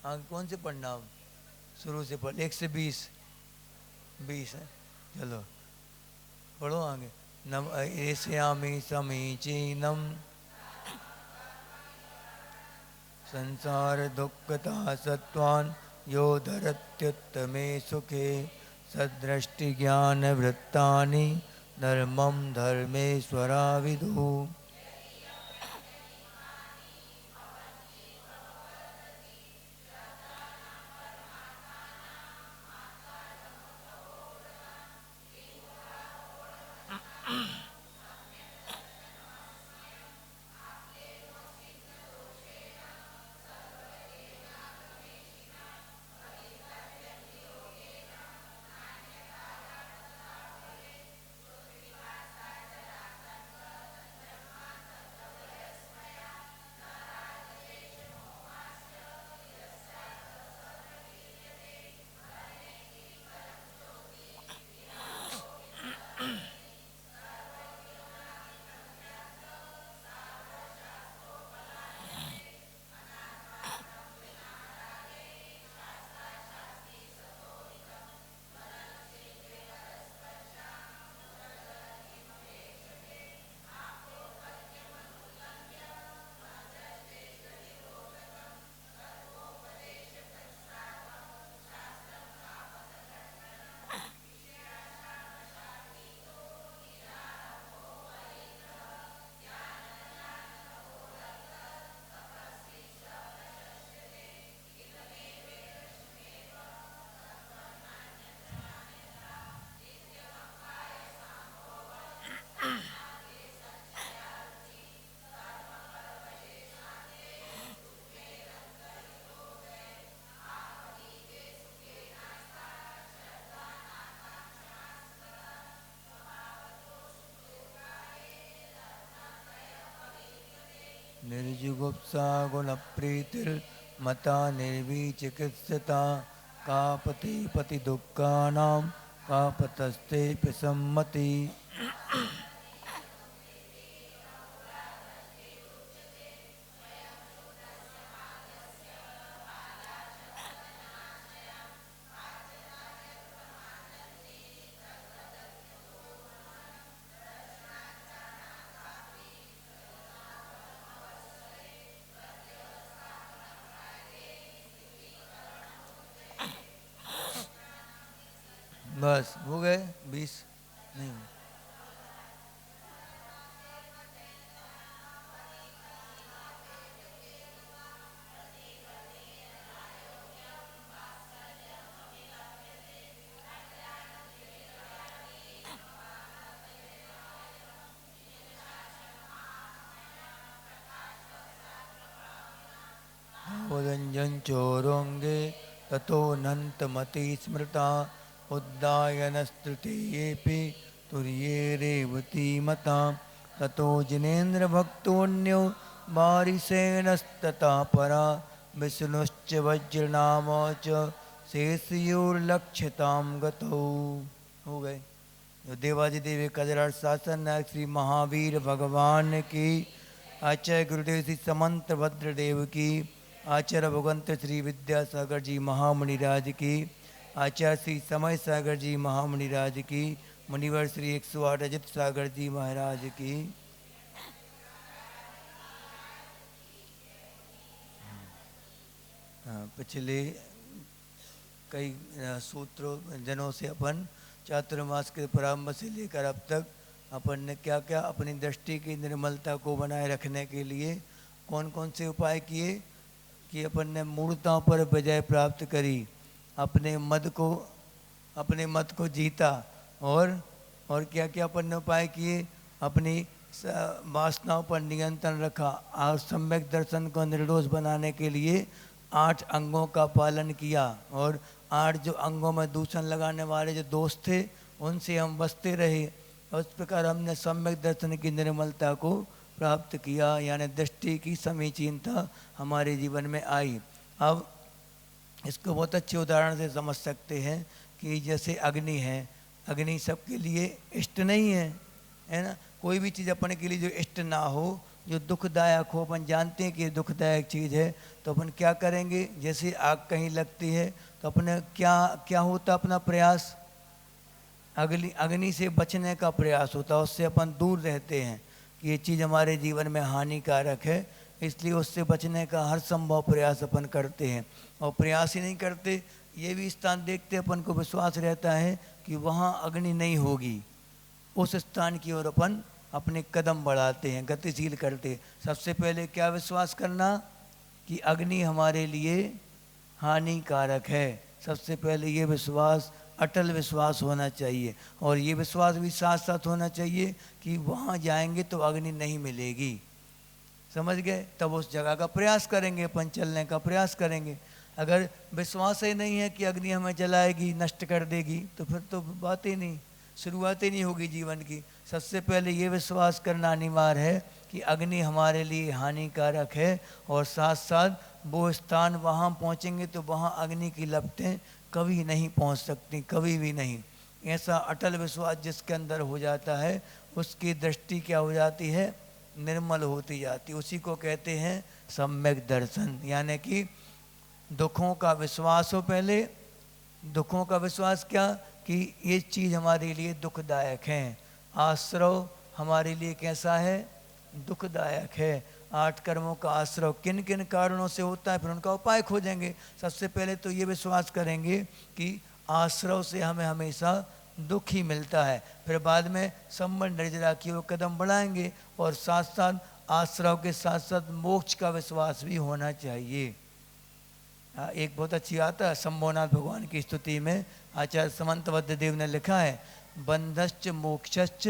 आगे कौन से पढ़ना? शुरू से पढ़, 1 से 20 20 है। चलो पढ़ो आगे। नम एष्यामि समीचीनम संसार दुःखता सत्वान् यो धरत्युत्तमे सुखे सदृष्टि ज्ञान वृत्तानि धर्मं धर्मेश्वरा विदु। निर्जुगुप्सा गुणप्रीतिर्मता निर्विचिकित्सता कापति पति दुःखानां कापतस्ते प्रसम्मति। बस हो गए 20? नहीं, रंजन चोरोंगे ततोऽनन्तमति स्मृता उद्दायनस्तृतीयेऽपि तुर्ये रेवती मता ततो जिनेन्द्रभक्तोऽन्यो वारिसेनस्ततः परा विष्णुश्च वज्रनाम च शेषयोर्लक्ष्यतां गतौ। हो गए। जो देवादिदेव कजराट शासन नायक श्री महावीर भगवान की, आचार्य गुरुदेव श्री समंत भद्रदेव की, आचार्य भगवंत श्री विद्यासागर जी महामुनि राज की, आचार्य श्री समय सागर जी महामुनि राज की, मुनिवर श्री 108 अजित सागर जी महाराज की। पिछले कई सूत्रों जनों से अपन चातुर्मास के प्रारंभ से लेकर अब तक अपन ने क्या क्या अपनी दृष्टि की निर्मलता को बनाए रखने के लिए कौन कौन से उपाय किए कि अपन ने मूर्ताओं पर विजय प्राप्त करी, अपने मत को जीता, और क्या क्या अपन ने उपाय किए, अपनी वासनाओं पर नियंत्रण रखा और सम्यक दर्शन को निर्दोष बनाने के लिए 8 अंगों का पालन किया, और 8 जो अंगों में दूषण लगाने वाले जो दोष थे उनसे हम बचते रहे। उस प्रकार हमने सम्यक दर्शन की निर्मलता को प्राप्त किया, यानी दृष्टि की समीचीनता हमारे जीवन में आई। अब इसको बहुत अच्छे उदाहरण से समझ सकते हैं कि जैसे अग्नि है, अग्नि सबके लिए इष्ट नहीं है, है ना। कोई भी चीज़ अपने के लिए जो इष्ट ना हो जो दुखदायक हो, अपन जानते हैं कि ये दुखदायक चीज़ है, तो अपन क्या करेंगे? जैसे आग कहीं लगती है तो अपने क्या क्या होता अपना प्रयास? अग्नि अग्नि से बचने का प्रयास होता है, उससे अपन दूर रहते हैं कि ये चीज़ हमारे जीवन में हानिकारक है, इसलिए उससे बचने का हर संभव प्रयास अपन करते हैं। और प्रयास ही नहीं करते, ये भी स्थान देखते अपन को विश्वास रहता है कि वहाँ अग्नि नहीं होगी, उस स्थान की ओर अपन अपने कदम बढ़ाते हैं, गतिशील करते। सबसे पहले क्या विश्वास करना कि अग्नि हमारे लिए हानिकारक है, सबसे पहले ये विश्वास, अटल विश्वास होना चाहिए। और ये विश्वास भी साथ साथ होना चाहिए कि वहाँ जाएंगे तो अग्नि नहीं मिलेगी, समझ गए? तब उस जगह का प्रयास करेंगे, अपन चलने का प्रयास करेंगे। अगर विश्वास ही नहीं है कि अग्नि हमें जलाएगी, नष्ट कर देगी, तो फिर तो बात ही नहीं, शुरुआत ही नहीं होगी जीवन की। सबसे पहले ये विश्वास करना अनिवार्य है कि अग्नि हमारे लिए हानिकारक है, और साथ साथ वो स्थान वहाँ पहुँचेंगे तो वहाँ अग्नि की लपटें कभी नहीं पहुँच सकती, कभी भी नहीं। ऐसा अटल विश्वास जिसके अंदर हो जाता है, उसकी दृष्टि क्या हो जाती है? निर्मल होती जाती। उसी को कहते हैं सम्यक दर्शन, यानी कि दुखों का विश्वास हो पहले। दुखों का विश्वास क्या? कि ये चीज़ हमारे लिए दुखदायक है, आश्रव हमारे लिए कैसा है? दुखदायक है। 8 कर्मों का आश्रव किन किन कारणों से होता है, फिर उनका उपाय खोजेंगे। सबसे पहले तो ये विश्वास करेंगे कि आश्रव से हमें हमेशा दुख ही मिलता है, फिर बाद में संबंध निर्जरा की वो कदम बढ़ाएंगे, और साथ साथ आश्रव के साथ साथ मोक्ष का विश्वास भी होना चाहिए। एक बहुत अच्छी आता है शंभोनाथ भगवान की स्तुति में, आचार्य समंतबद्ध देव ने लिखा है, बंधश्च मोक्षश्च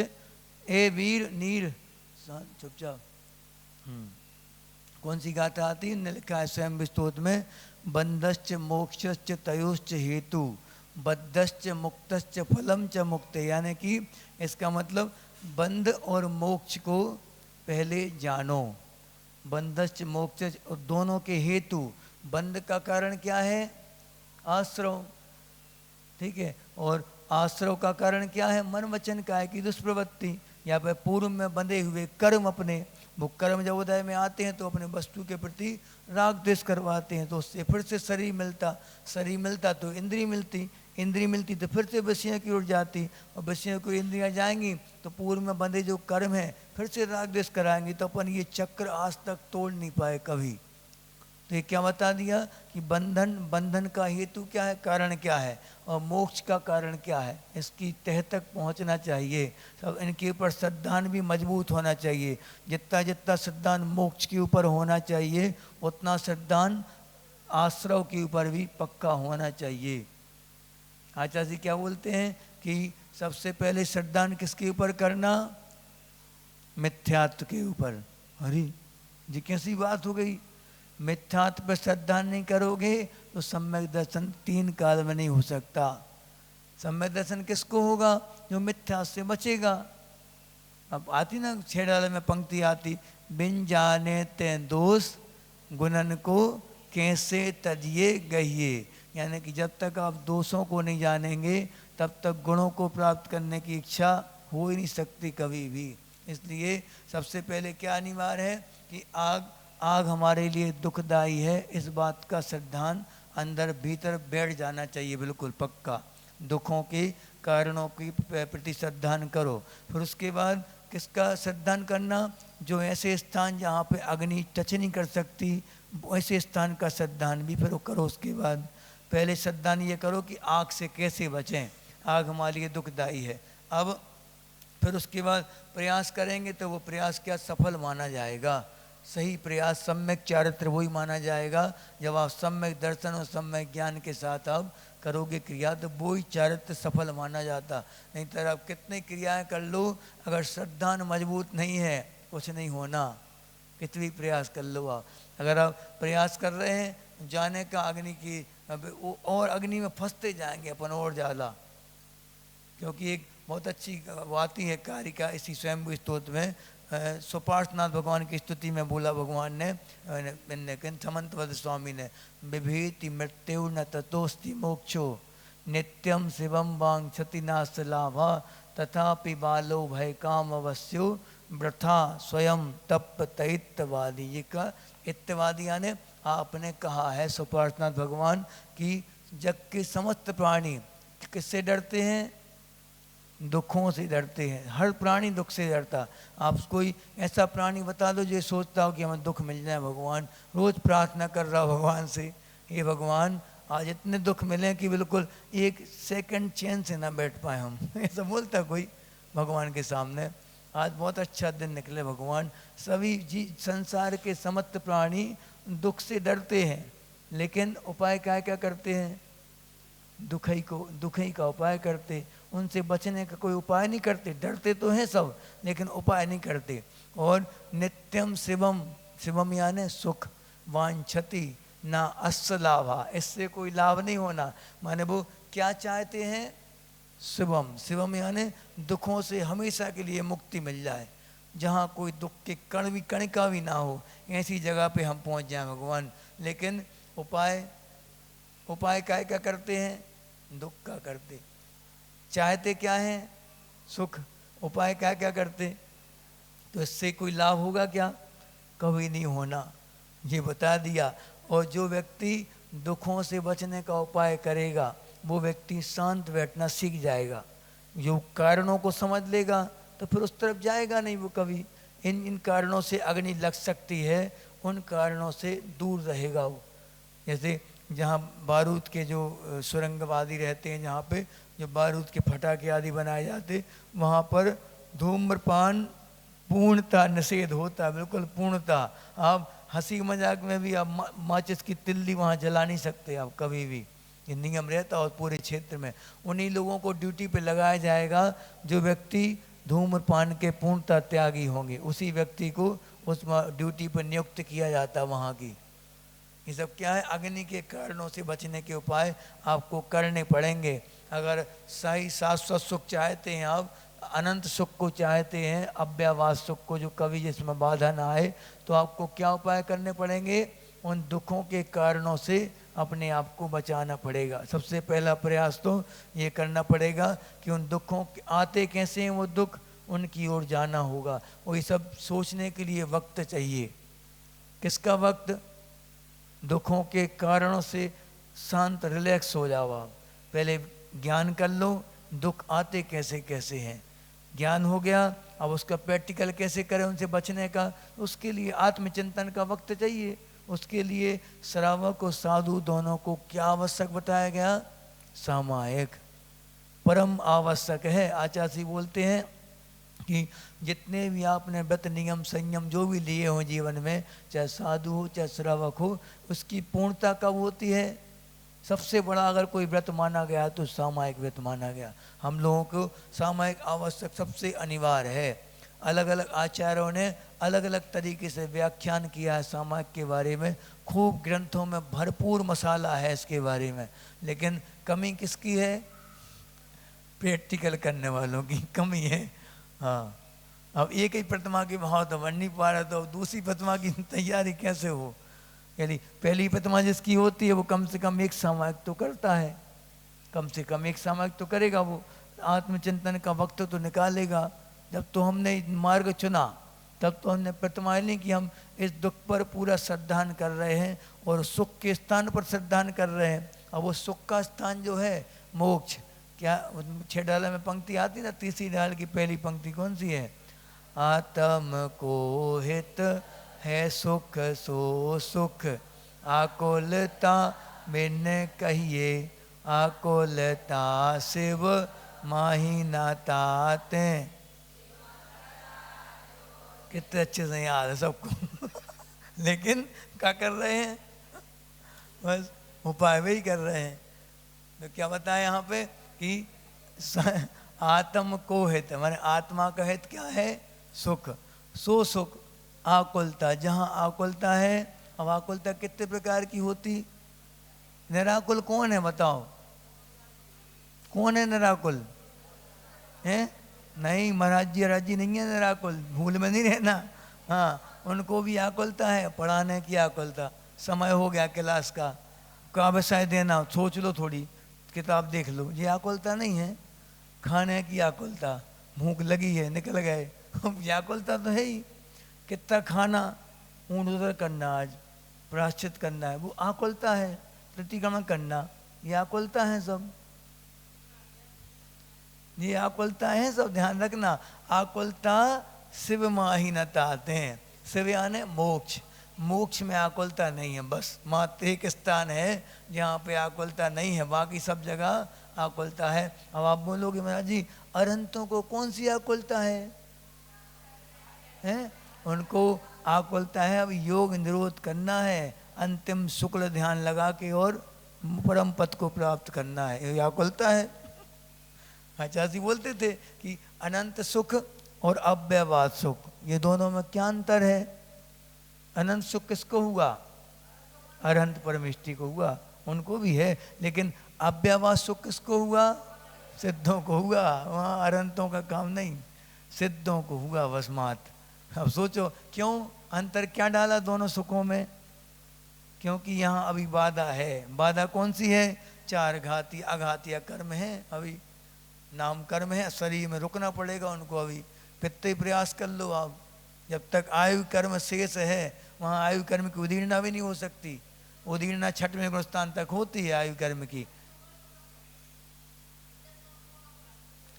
ए वीर नीर। चुपचाप कौन सी गाथा आती है? ने लिखा है स्वयं स्तोत्र में, बंधश्च मोक्षश्च तयोश्च हेतु बद्धश्च मुक्तश्च फलम च मुक्त। यानी कि इसका मतलब बंध और मोक्ष को पहले जानो, बंधश्च मोक्ष, और दोनों के हेतु। बंध का कारण क्या है? आश्रव, ठीक है, और आश्रव का कारण क्या है? मन वचन काय की दुष्प्रवृत्ति, या फिर पूर्व में बंधे हुए कर्म अपने। वो कर्म जब उदय में आते हैं तो अपने वस्तु के प्रति राग द्वेष करवाते हैं, तो उससे फिर से शरीर मिलता, शरीर मिलता तो इंद्रिय मिलती, इंद्रिय मिलती तो फिर से विषयों की ओर जाती, और विषयों को इंद्रियां जाएंगी तो पूर्व में बंधे जो कर्म है फिर से राग द्वेष कराएंगी, तो अपन ये चक्र आज तक तोड़ नहीं पाए कभी। तो ये क्या बता दिया कि बंधन का हेतु क्या है, कारण क्या है, और मोक्ष का कारण क्या है, इसकी तह तक पहुंचना चाहिए। सब इनके ऊपर श्रद्धान भी मजबूत होना चाहिए। जितना जितना श्रद्धान मोक्ष के ऊपर होना चाहिए, उतना श्रद्धान आश्रव के ऊपर भी पक्का होना चाहिए। आचार्य जी क्या बोलते हैं कि सबसे पहले श्रद्धान किसके ऊपर करना? मिथ्यात्व के ऊपर। अरे जी कैसी बात हो गई, मिथ्यात्व पर श्रद्धा नहीं करोगे तो सम्यक दर्शन 3 काल में नहीं हो सकता। सम्यक दर्शन किसको होगा? जो मिथ्या से बचेगा। अब आती ना 6 डाले में पंक्ति आती, बिन जाने ते दोष गुणन को कैसे तजिए गहिए। यानी कि जब तक आप दोषों को नहीं जानेंगे तब तक गुणों को प्राप्त करने की इच्छा हो ही नहीं सकती कभी भी। इसलिए सबसे पहले क्या अनिवार्य है कि आग हमारे लिए दुखदाई है, इस बात का श्रद्धान अंदर भीतर बैठ जाना चाहिए, बिल्कुल पक्का। दुखों के कारणों की प्रति श्रद्धान करो। फिर उसके बाद किसका श्रद्धान करना? जो ऐसे स्थान जहाँ पे अग्नि टच नहीं कर सकती, ऐसे स्थान का श्रद्धान भी फिर करो। उसके बाद पहले श्रद्धान ये करो कि आग से कैसे बचें, आग हमारे लिए दुखदाई है। अब फिर उसके बाद प्रयास करेंगे तो वो प्रयास क्या सफल माना जाएगा? सही प्रयास, सम्यक चारित्र वही माना जाएगा जब आप सम्यक दर्शन और सम्यक ज्ञान के साथ आप करोगे क्रिया, तो वही चारित्र सफल माना जाता। नहीं तो आप कितनी क्रियाएं कर लो, अगर श्रद्धा मजबूत नहीं है कुछ नहीं होना, कितनी प्रयास कर लो आप। अगर आप प्रयास कर रहे हैं जाने का अग्नि की, और अग्नि में फंसते जाएंगे अपन और ज़्यादा। क्योंकि एक बहुत अच्छी आती है कारिका इसी स्वयं स्तोत्र में, सुपार्श्वनाथ भगवान की स्तुति में बोला भगवान ने, समंतवद स्वामी ने, विभीति मृत्यु न ततोस्ति मोक्षो नित्यम शिवम वांग क्षति नाश लाभा तथापि बालो भय काम अवस्यो वृथा स्वयं तप तैत्यवादी। ये का इत्यवादी यानी आपने कहा है सुपार्श्वनाथ भगवान कि जग के समस्त प्राणी किससे डरते हैं? दुखों से डरते हैं। हर प्राणी दुख से डरता। आप कोई ऐसा प्राणी बता दो जो सोचता हो कि हमें दुख मिल जाए, भगवान रोज प्रार्थना कर रहा हो भगवान से, ये भगवान आज इतने दुख मिले कि बिल्कुल एक सेकंड चैन से ना बैठ पाए हम ऐसा बोलता कोई भगवान के सामने? आज बहुत अच्छा दिन निकले भगवान। सभी जी संसार के समस्त प्राणी दुख से डरते हैं, लेकिन उपाय क्या क्या करते हैं? दुखई का उपाय करते। उनसे बचने का कोई उपाय नहीं करते। डरते तो हैं सब, लेकिन उपाय नहीं करते। और नित्यम शिवम, शिवम यानी सुख, वांछति ना अस्य लाभा, इससे कोई लाभ नहीं होना। माने वो क्या चाहते हैं? शिवम, शिवम यानी दुखों से हमेशा के लिए मुक्ति मिल जाए, जहाँ कोई दुख के कण भी कणिका भी ना हो, ऐसी जगह पे हम पहुँच जाएं भगवान। लेकिन उपाय क्या क्या करते हैं? दुख का करते। चाहते क्या है? सुख। उपाय क्या क्या करते? तो इससे कोई लाभ होगा क्या? कभी नहीं होना, ये बता दिया। और जो व्यक्ति दुखों से बचने का उपाय करेगा वो व्यक्ति शांत बैठना सीख जाएगा। जो कारणों को समझ लेगा तो फिर उस तरफ जाएगा नहीं वो कभी। इन कारणों से अग्नि लग सकती है, उन कारणों से दूर रहेगा वो। जैसे जहाँ बारूद के जो सुरंगवादी रहते हैं, जहाँ पे जो बारूद के फटाके आदि बनाए जाते, वहाँ पर धूम्रपान पूर्णतः निषेध होता है, बिल्कुल पूर्णतः। आप हंसी मजाक में भी आप माचिस की तिल्ली वहाँ जला नहीं सकते आप कभी भी, ये नियम रहता है। और पूरे क्षेत्र में उन्हीं लोगों को ड्यूटी पे लगाया जाएगा जो व्यक्ति धूम्रपान के पूर्णतः त्यागी होंगे, उसी व्यक्ति को उस ड्यूटी पर नियुक्त किया जाता है वहाँ की। ये सब क्या है? अग्नि के कारणों से बचने के उपाय आपको करने पड़ेंगे। अगर सही शाश्वत सुख चाहते हैं, आप अनंत सुख को चाहते हैं, अव्यवास सुख को, जो कभी जिसमें बाधा ना आए, तो आपको क्या उपाय करने पड़ेंगे? उन दुखों के कारणों से अपने आप को बचाना पड़ेगा। सबसे पहला प्रयास तो ये करना पड़ेगा कि उन दुखों के आते कैसे हैं वो दुख, उनकी ओर जाना होगा। और ये सब सोचने के लिए वक्त चाहिए। किसका वक्त? दुखों के कारणों से शांत रिलैक्स हो जाओ आप। पहले ज्ञान कर लो दुख आते कैसे कैसे हैं, ज्ञान हो गया, अब उसका प्रैक्टिकल कैसे करें उनसे बचने का, उसके लिए आत्मचिंतन का वक्त चाहिए। उसके लिए श्रावक और साधु दोनों को क्या आवश्यक बताया गया? सामायिक परम आवश्यक है। आचार्य बोलते हैं कि जितने भी आपने व्रत नियम संयम जो भी लिए हो जीवन में, चाहे साधु हो चाहे श्रावक हो, उसकी पूर्णता कब होती है? सबसे बड़ा अगर कोई व्रत माना गया तो सामायिक व्रत माना गया। हम लोगों को सामायिक आवश्यक सबसे अनिवार्य है। अलग अलग आचार्यों ने अलग अलग तरीके से व्याख्यान किया है सामायिक के बारे में। खूब ग्रंथों में भरपूर मसाला है इसके बारे में, लेकिन कमी किसकी है? प्रैक्टिकल करने वालों की कमी है। हाँ, अब एक ही प्रतिमा के भाव तो बन नहीं पा रहा, तो दूसरी प्रतिमा की तैयारी कैसे हो? यानी पहली प्रतिमा जिसकी होती है वो कम से कम एक सामायिक तो करता है, कम से कम एक सामायिक तो करेगा, वो आत्मचिंतन का वक्त तो निकालेगा। जब तो हमने मार्ग चुना तब तो हमने प्रतिमा नहीं कि हम इस दुख पर पूरा श्रद्धान कर रहे हैं और सुख के स्थान पर श्रद्धान कर रहे हैं। अब वो सुख का स्थान जो है मोक्ष, क्या 6 डाल में पंक्ति आती ना, तीसरी डाल की पहली पंक्ति कौन सी है? आत्म को हित है सुख सो सुख, आकुलता बिन कहिए, आकुलता शिव माही ना ताते। कितने अच्छे से याद है सबको लेकिन क्या कर रहे हैं? बस उपाय वही कर रहे हैं। तो क्या बताया यहाँ पे कि आत्म को हित, माने आत्मा का हित क्या है? सुख। सो सुख, आकुलता, जहाँ आकुलता है। अब आकुलता कितने प्रकार की होती? निराकुल कौन है बताओ? कौन है निराकुल? है नहीं, महाराज जी नहीं है निराकुल, भूल में नहीं रहना। हाँ, उनको भी आकुलता है, पढ़ाने की आकुलता। समय हो गया क्लास का विषय देना, सोच लो थोड़ी, किताब देख लो, ये आकुलता नहीं है। खाने की आकुलता, भूख लगी है, निकल गए, व्याकुलता तो है ही, कितना खाना, ऊँट उधर करना, आज प्रायश्चित करना है, वो आकुलता है, प्रतिक्रमण करना, ये आकुलता है सब, ये आकुलता है सब, ध्यान रखना। आकुलता शिव माहीनता आते हैं, शिव यानी मोक्ष, मोक्ष में आकुलता नहीं है, बस मात्र एक स्थान है जहाँ पे आकुलता नहीं है, बाकी सब जगह आकुलता है। अब आप बोलोगे महाराज जी अरहंतों को कौन सी आकुलता है, हैं? उनको आकुलता है अब योग निरोध करना है, अंतिम शुक्ल ध्यान लगा के और परम पद को प्राप्त करना है, ये आकुलता है। आचार्य जी बोलते थे कि अनंत सुख और अव्ययवाद सुख, ये दोनों में क्या अंतर है? अनंत सुख किसको हुआ? अरहंत परमेष्टि को हुआ, उनको भी है, लेकिन अव्ययवाद सुख किसको हुआ? सिद्धों को हुआ, वहाँ अरहंतों का काम नहीं, सिद्धों को हुआ बस मात। अब सोचो क्यों अंतर क्या डाला दोनों सुखों में? क्योंकि यहाँ अभी बाधा है। बाधा कौन सी है? चार घाती अघातीय कर्म है, अभी नाम कर्म है, शरीर में रुकना पड़ेगा उनको। अभी कितने प्रयास कर लो आप, जब तक आयु कर्म शेष है वहाँ आयु कर्म की उदीर्णा भी नहीं हो सकती। उदीर्णा छठवें गुणस्थान तक होती है आयु कर्म की,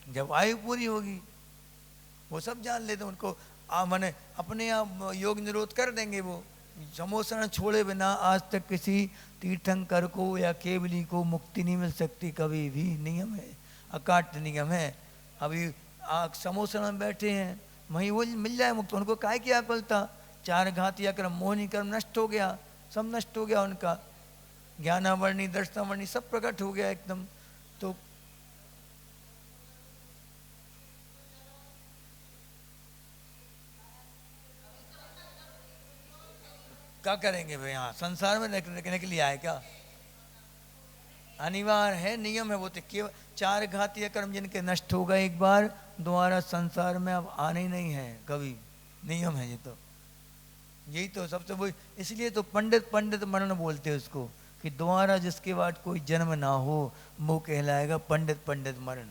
जब आयु पूरी होगी। वो सब जान लेते उनको माने अपने आप योग निरोध कर देंगे। वो समोसण छोड़े बिना आज तक किसी तीर्थंकर को या केवली को मुक्ति नहीं मिल सकती, कभी भी, नियम है, अकाट्य नियम है। अभी समोसण में बैठे हैं, वहीं वो मिल जाए मुक्त, उनको काहे की आकुलता? चार घातीय कर्म, मोहनी कर्म नष्ट हो गया, सब नष्ट हो गया उनका, ज्ञानावर्णी दर्शनावर्णी सब प्रकट हो गया एकदम। तो क्या करेंगे भाई? यहाँ संसार में रहने के लिए आए क्या? अनिवार्य है, नियम है वो। तो केवल चार घातीय कर्म जिनके नष्ट हो गए एक बार, दोबारा संसार में अब आने ही नहीं है कभी, नियम है ये। तो यही तो सबसे वो, इसलिए तो पंडित पंडित मरण बोलते हैं उसको, कि दोबारा जिसके बाद कोई जन्म ना हो वो कहलाएगा पंडित पंडित मरण।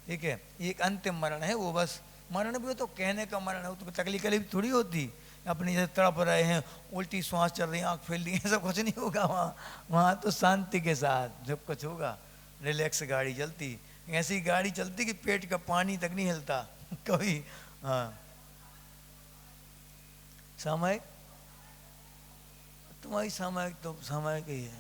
ठीक है, एक अंतिम मरण है वो, बस मरण भी हो तो कहने का मरण है, तो तकलीफ कलीफ थोड़ी होती। अपनी जैसे तड़प रहे हैं, उल्टी श्वास चल रही है, आँख फैल रही है, सब कुछ नहीं होगा वहाँ। वहाँ तो शांति के साथ जब कुछ होगा, रिलैक्स गाड़ी चलती, ऐसी गाड़ी चलती कि पेट का पानी तक नहीं हिलता कभी। हाँ, सामयिक, तुम्हारी सामयिक तो सामयिक ही है।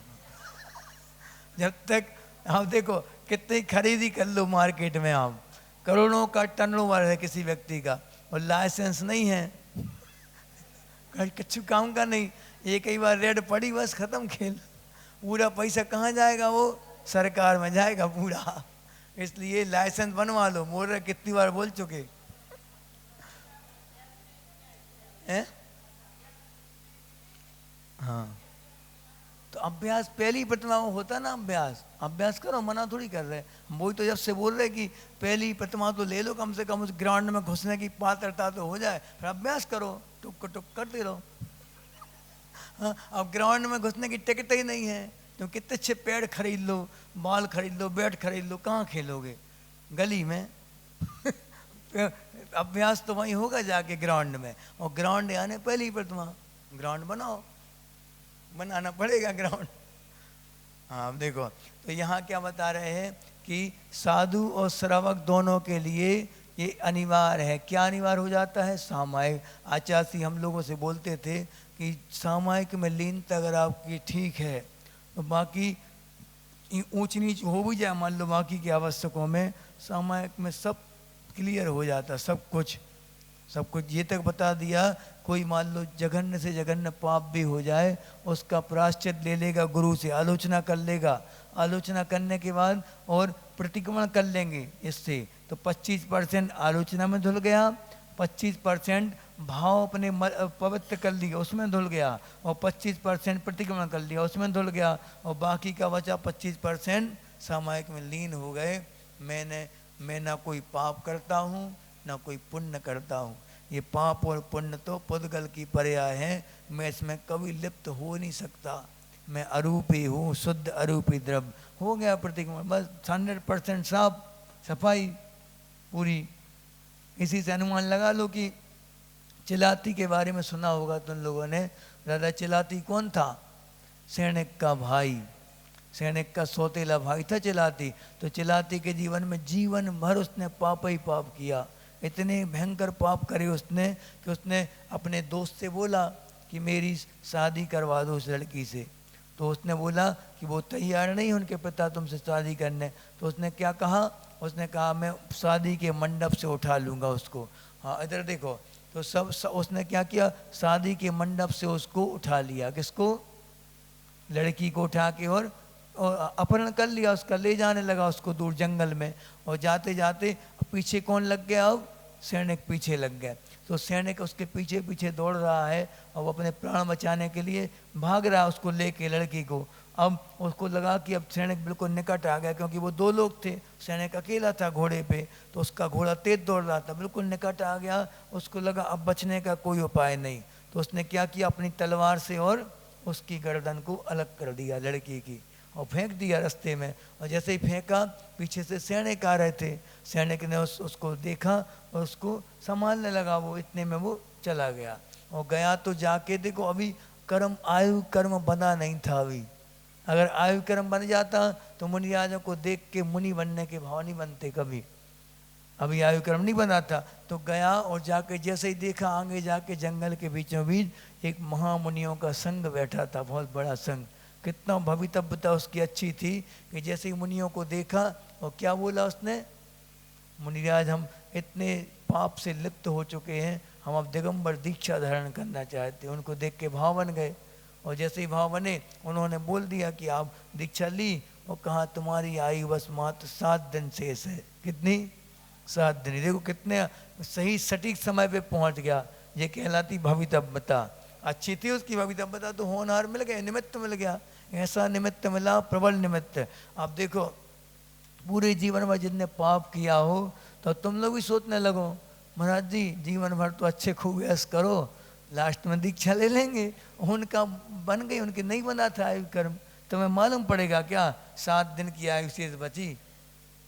जब तक आप देखो कितनी खरीदी कर लो मार्केट में, आप करोड़ों का टर्नओवर है किसी व्यक्ति का, और लाइसेंस नहीं है, कुछ काम का नहीं, एक ही बार रेड पड़ी बस खत्म खेल। पूरा पैसा कहाँ जाएगा? वो सरकार में जाएगा पूरा। इसलिए लाइसेंस बनवा लो, बोल रहे कितनी बार बोल चुके हैं। हाँ, तो अभ्यास पहली प्रतिमा में होता ना, अभ्यास अभ्यास करो, मना थोड़ी कर रहे। वही तो जब से बोल रहे कि पहली प्रतिमा तो ले लो, कम से कम उस ग्राउंड में घुसने की पात्रता तो हो जाए, फिर अभ्यास करो, टुक टुक करते रहो। हाँ, अब ग्राउंड में घुसने की टिकट ही नहीं है, तो कितने अच्छे पेड़ खरीद लो, बॉल खरीद लो, बैट खरीद लो, कहाँ खेलोगे? गली में। अभ्यास तो वहीं होगा जाके ग्राउंड में, और ग्राउंड यानी पहली प्रतिमा। ग्राउंड बनाओ, बनाना पड़ेगा ग्राउंड। हाँ, अब देखो तो यहाँ क्या बता रहे हैं कि साधु और श्रावक दोनों के लिए ये अनिवार्य है। क्या अनिवार्य हो जाता है? सामायिक। आचार्य हम लोगों से बोलते थे कि सामायिक में लीनता अगर आपकी ठीक है तो बाकी ऊंच नीच हो भी जाए, मान लो बाकी की आवश्यकों में, सामायिक में सब क्लियर हो जाता, सब कुछ ये तक बता दिया। कोई मान लो जघन्य से जघन्य पाप भी हो जाए, उसका प्रायश्चित ले लेगा, गुरु से आलोचना कर लेगा, आलोचना करने के बाद और प्रतिक्रमण कर लेंगे इससे, तो 25% आलोचना में धुल गया, 25% भाव अपने पवित्र कर लिया उसमें धुल गया, और 25% प्रतिक्रमण कर लिया उसमें धुल गया, और बाकी का बचा 25% सामायिक में लीन हो गए। मैं ना कोई पाप करता हूँ ना कोई पुण्य करता हूँ, ये पाप और पुण्य तो पुद्गल की पर्याय हैं, मैं इसमें कभी लिप्त हो नहीं सकता, मैं अरूपी हूँ, शुद्ध अरूपी द्रव्य। हो गया प्रतिक्रमण, बस 100% साफ सफाई पूरी। इसी से अनुमान लगा लो कि चिलाती के बारे में सुना होगा तुम लोगों ने। राजा चिलाती कौन था? सैनिक का भाई, सैनिक का सौतेला भाई था चिलाती। तो चिलाती के जीवन में जीवन भर उसने पाप ही पाप किया। इतने भयंकर पाप करे उसने कि उसने अपने दोस्त से बोला कि मेरी शादी करवा दो उस लड़की से। तो उसने बोला कि वो तैयार नहीं उनके पिता तुमसे शादी करने। तो उसने क्या कहा? उसने कहा मैं शादी के मंडप से उठा लूँगा उसको। हाँ इधर देखो, तो उसने क्या किया? शादी के मंडप से उसको उठा लिया। किसको? लड़की को उठा के और अपहरण कर लिया उसका, ले जाने लगा उसको दूर जंगल में। और जाते जाते पीछे कौन लग गया? अब सैनिक पीछे लग गया। तो सैनिक उसके पीछे पीछे दौड़ रहा है और वो अपने प्राण बचाने के लिए भाग रहा है उसको लेके, लड़की को। अब उसको लगा कि अब सैनिक बिल्कुल निकट आ गया, क्योंकि वो दो लोग थे, सैनिक अकेला था घोड़े पे, तो उसका घोड़ा तेज दौड़ रहा था, बिल्कुल निकट आ गया। उसको लगा अब बचने का कोई उपाय नहीं। तो उसने क्या किया? अपनी तलवार से और उसकी गर्दन को अलग कर दिया लड़की की और फेंक दिया रास्ते में। और जैसे ही फेंका, पीछे से सैनिक आ रहे थे। सैनिक ने उसको देखा और उसको संभालने लगा। वो इतने में वो चला गया। और गया तो जाके देखो, अभी कर्म आयु कर्म बना नहीं था। अभी अगर आयु कर्म बन जाता तो मुनि राजों को देख के मुनि बनने के भाव नहीं बनते कभी। अभी आयु कर्म नहीं बना था। तो गया और जाके जैसे ही देखा, आगे जाके जंगल के बीचों बीच एक महामुनियों का संघ बैठा था, बहुत बड़ा संघ। कितना भवितव्यता उसकी अच्छी थी कि जैसे ही मुनियों को देखा और क्या बोला उसने? मुनिराज हम इतने पाप से लिप्त हो चुके हैं, हम अब दिगंबर दीक्षा धारण करना चाहते हैं। उनको देख के भाव बन गए। और जैसे ही भाव बने, उन्होंने बोल दिया कि आप दीक्षा ली। और कहा तुम्हारी आयु बस मात्र 7 दिन शेष है। कितनी? 7 दिन। देखो कितने सही सटीक समय पे पहुंच गया। ये कहलाती भवितव्यता। अच्छी थी उसकी भवितव्यता, तो होनहार मिल गए, निमित्त मिल गया। ऐसा निमित्त मिला, प्रबल निमित्त। आप देखो पूरे जीवन में जितने पाप किया हो, तो तुम लोग भी सोचने लगो महाराज जी जीवन भर तो अच्छे खूब ऐश करो, लास्ट में दीक्षा ले लेंगे। उनका बन गई, उनके नहीं बना था आयु कर्म। तुम्हें मालूम पड़ेगा क्या 7 दिन की आयु शेष बची?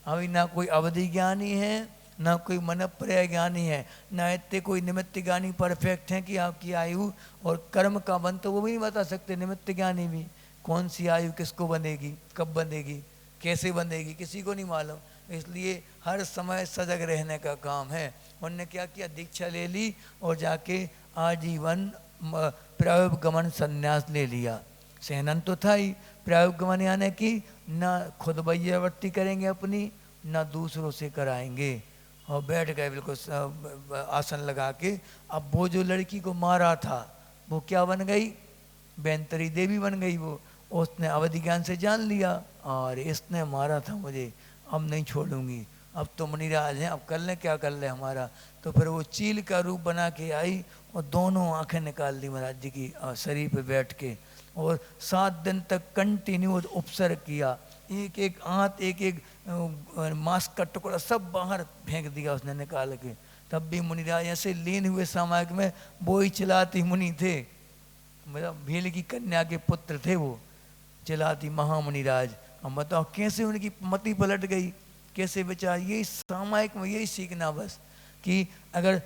अभी ना कोई अवधि ज्ञानी है, ना कोई मनप्रिय ज्ञानी है, ना इतने कोई निमित्त ज्ञानी परफेक्ट हैं कि आपकी आयु और कर्म का बन तो वो भी नहीं बता सकते। निमित्त ज्ञानी भी कौन सी आयु किसको बनेगी, कब बनेगी, कैसे बनेगी, किसी को नहीं मालूम। इसलिए हर समय सजग रहने का काम है। उनने क्या किया? दीक्षा ले ली और जाके आजीवन प्रायोगमन संन्यास ले लिया। सहनन तो था ही, प्रायोगमन यानी कि ना खुद वैयावर्ती करेंगे अपनी, ना दूसरों से कराएंगे। और बैठ गए बिल्कुल आसन लगा के। अब वो जो लड़की को मारा था वो क्या बन गई? बेंतरी देवी बन गई वो। उसने अवधि ज्ञान से जान लिया और इसने मारा था मुझे, अब नहीं छोड़ूंगी, अब तो मुनिराज हैं, अब कर लें क्या कर ले हमारा। तो फिर वो चील का रूप बना के आई और दोनों आंखें निकाल दी महाराज जी की शरीर पे बैठ के। और 7 दिन तक कंटिन्यू उपसर्ग किया। एक एक आंत, एक एक मांस का टुकड़ा सब बाहर फेंक दिया उसने निकाल के। तब भी मुनिराज ऐसे लीन हुए सामायिक में। वो ही चिलाती मुनि थे, मतलब भील की कन्या के पुत्र थे वो चिलाती महामुनिराज। अब बताओ कैसे उनकी मति पलट गई, कैसे बेचार। यही सामायिक में यही सीखना बस, कि अगर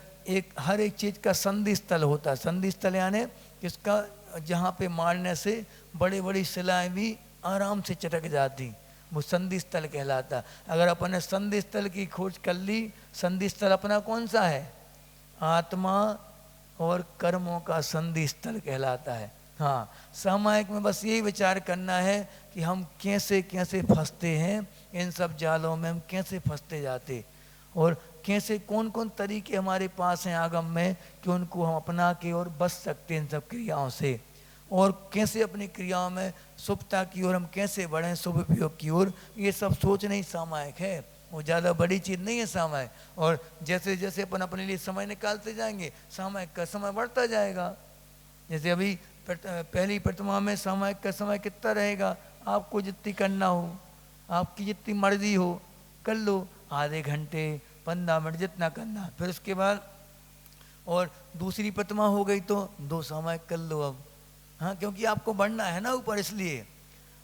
हर एक चीज का संधि स्थल होता है। संधि स्थल यानी किसका? जहाँ पे मारने से बड़ी बड़ी शिलाएं भी आराम से चटक जाती, वो संधि स्थल कहलाता। अगर अपन ने संधि स्थल की खोज कर ली, संधि स्थल अपना कौन सा है? आत्मा और कर्मों का संधि स्थल कहलाता है। हाँ, सामायिक में बस यही विचार करना है कि हम कैसे कैसे फंसते हैं इन सब जालों में, हम कैसे फंसते जाते, और कैसे कौन कौन तरीके हमारे पास हैं आगम में कि उनको हम अपना के और बच सकते हैं इन सब क्रियाओं से। और कैसे अपनी क्रियाओं में शुभता की ओर हम कैसे बढ़ें, शुभ उपयोग की ओर। ये सब सोचना ही सामायिक है, वो ज़्यादा बड़ी चीज़ नहीं है सामायिक। और जैसे जैसे अपन अपने लिए समय निकालते जाएंगे, सामायिक का समय बढ़ता जाएगा। जैसे अभी पहली प्रतिमा में सामायिक का समय कितना रहेगा? आपको जितनी करना हो, आपकी जितनी मर्जी हो कर लो, आधे घंटे 15 मिनट जितना करना। फिर उसके बाद और दूसरी प्रतिमा हो गई तो 2 सामायिक कर लो अब। हाँ, क्योंकि आपको बढ़ना है ना ऊपर, इसलिए।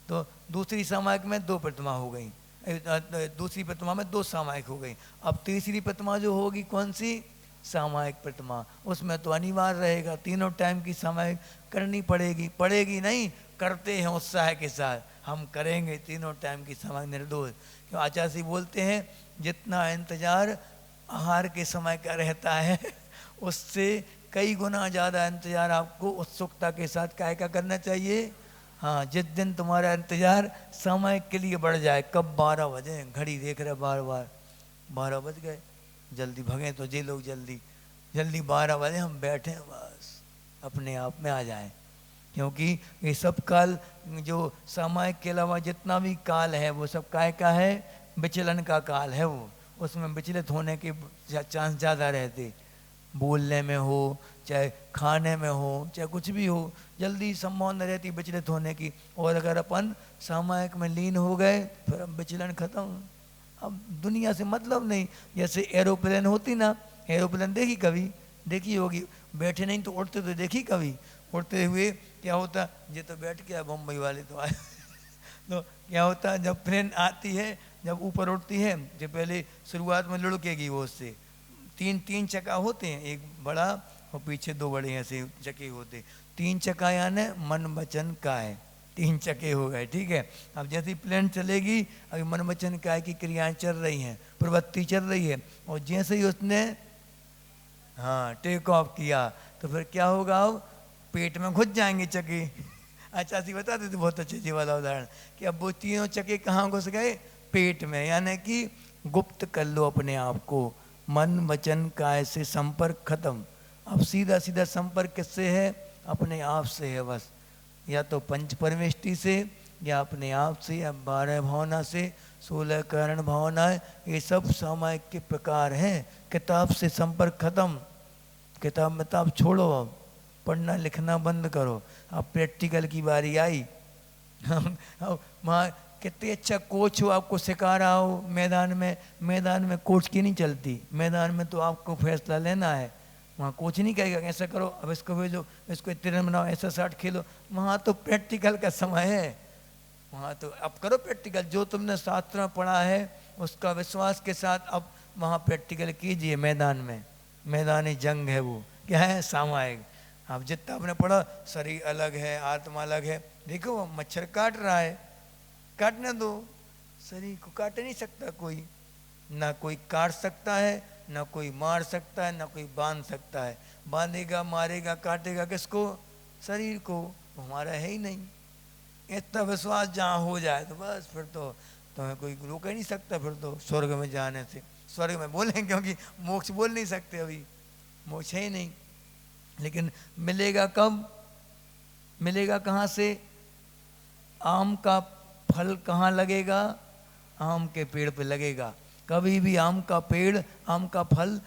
तो दूसरी सामायिक में 2 प्रतिमा हो गई। दूसरी प्रतिमा में 2 सामायिक हो गई। अब तीसरी प्रतिमा जो होगी कौन सी, सामायिक प्रतिमा, उसमें तो अनिवार्य रहेगा तीनों टाइम की सामायिक करनी पड़ेगी। पड़ेगी नहीं, करते हैं उत्साह के साथ, हम करेंगे तीनों टाइम की सामायिक निर्दोष। क्यों आचार्य जी बोलते हैं जितना इंतजार आहार के समय का रहता है उससे कई गुना ज़्यादा इंतजार आपको उत्सुकता के साथ काय का करना चाहिए। हाँ, जिस दिन तुम्हारा इंतजार समय के लिए बढ़ जाए, कब 12 बजे, घड़ी देख रहे बार बार 12 बज गए, जल्दी भगें तो जे लोग जल्दी जल्दी 12 बजे हम बैठे बस अपने आप में आ जाएं। क्योंकि ये सब काल जो सामायिक के अलावा जितना भी काल है वो सब काय का है, विचलन का काल है। वो उसमें विचलित होने के चांस ज़्यादा रहते, बोलने में हो चाहे खाने में हो चाहे कुछ भी हो, जल्दी संभावना रहती विचलित होने की। और अगर अपन सामायिक में लीन हो गए फिर हम विचलन खत्म, अब दुनिया से मतलब नहीं। जैसे एरोप्लेन होती ना, एरोप्लेन देखी कभी, देखी होगी, बैठे नहीं तो उड़ते तो देखी कभी, उड़ते हुए क्या होता, ये तो बैठ गया बम्बई वाले तो आए तो क्या होता जब प्लेन आती है, जब ऊपर उड़ती है, जो पहले शुरुआत में लुढ़केगी वो उससे, तीन चक्का होते हैं, एक बड़ा और पीछे 2 बड़े ऐसे चक्के होते, 3 चक्का यानी मन वचन काय, 3 चक्के हो गए, ठीक है। अब जैसे प्लेन चलेगी, अभी मन वचन काय की क्रियाएं चल रही हैं, प्रवृत्ति चल रही है, और जैसे ही उसने हाँ टेक ऑफ किया तो फिर क्या होगा, अब पेट में घुस जाएंगे चक्के। अच्छा सी बताते थे बहुत अच्छे जी वाला उदाहरण कि अब वो तीनों चक्के कहाँ घुस गए, पेट में, यानी कि गुप्त कर लो अपने आप को, मन वचन काय से संपर्क खत्म। अब सीधा सीधा संपर्क किससे है, अपने आप से है बस, या तो पंच परमेष्टि से या अपने आप से, या 12 भावना से, 16 कारण भावनाएं, ये सब सामायिक के प्रकार हैं। किताब से संपर्क खत्म, किताब में आप छोड़ो, अब पढ़ना लिखना बंद करो, अब प्रैक्टिकल की बारी आई। वहाँ कितने अच्छा कोच हो, आपको सिखा रहा हो मैदान में कोच की नहीं चलती, मैदान में तो आपको फैसला लेना है। वहाँ कोच नहीं कहेगा ऐसा करो, अब इसको भेजो, इसको इतने रन बनाओ, ऐसा 60 खेलो, वहाँ तो प्रैक्टिकल का समय है। वहाँ तो अब करो प्रैक्टिकल, जो तुमने शास्त्र में पढ़ा है उसका विश्वास के साथ अब वहाँ प्रैक्टिकल कीजिए। मैदान में, मैदानी जंग है वो, क्या है, सामायिक। अब जितना आपने पढ़ा, शरीर अलग है, आत्मा अलग है, देखो वो मच्छर काट रहा है, काटने दो, शरीर को काट नहीं सकता कोई, ना कोई काट सकता है, ना कोई मार सकता है, ना कोई बांध सकता है। बांधेगा, मारेगा, काटेगा किसको, शरीर को, हमारा है ही नहीं। इतना विश्वास जहाँ हो जाए तो बस फिर तो तुम्हें कोई रोक ही नहीं सकता, फिर तो स्वर्ग में जाने से। स्वर्ग में बोलें क्योंकि मोक्ष बोल नहीं सकते, अभी मोक्ष है ही नहीं। लेकिन मिलेगा कब, मिलेगा कहाँ से, आम का फल कहाँ लगेगा, आम के पेड़ पे लगेगा। कभी भी आम का पेड़, आम का फल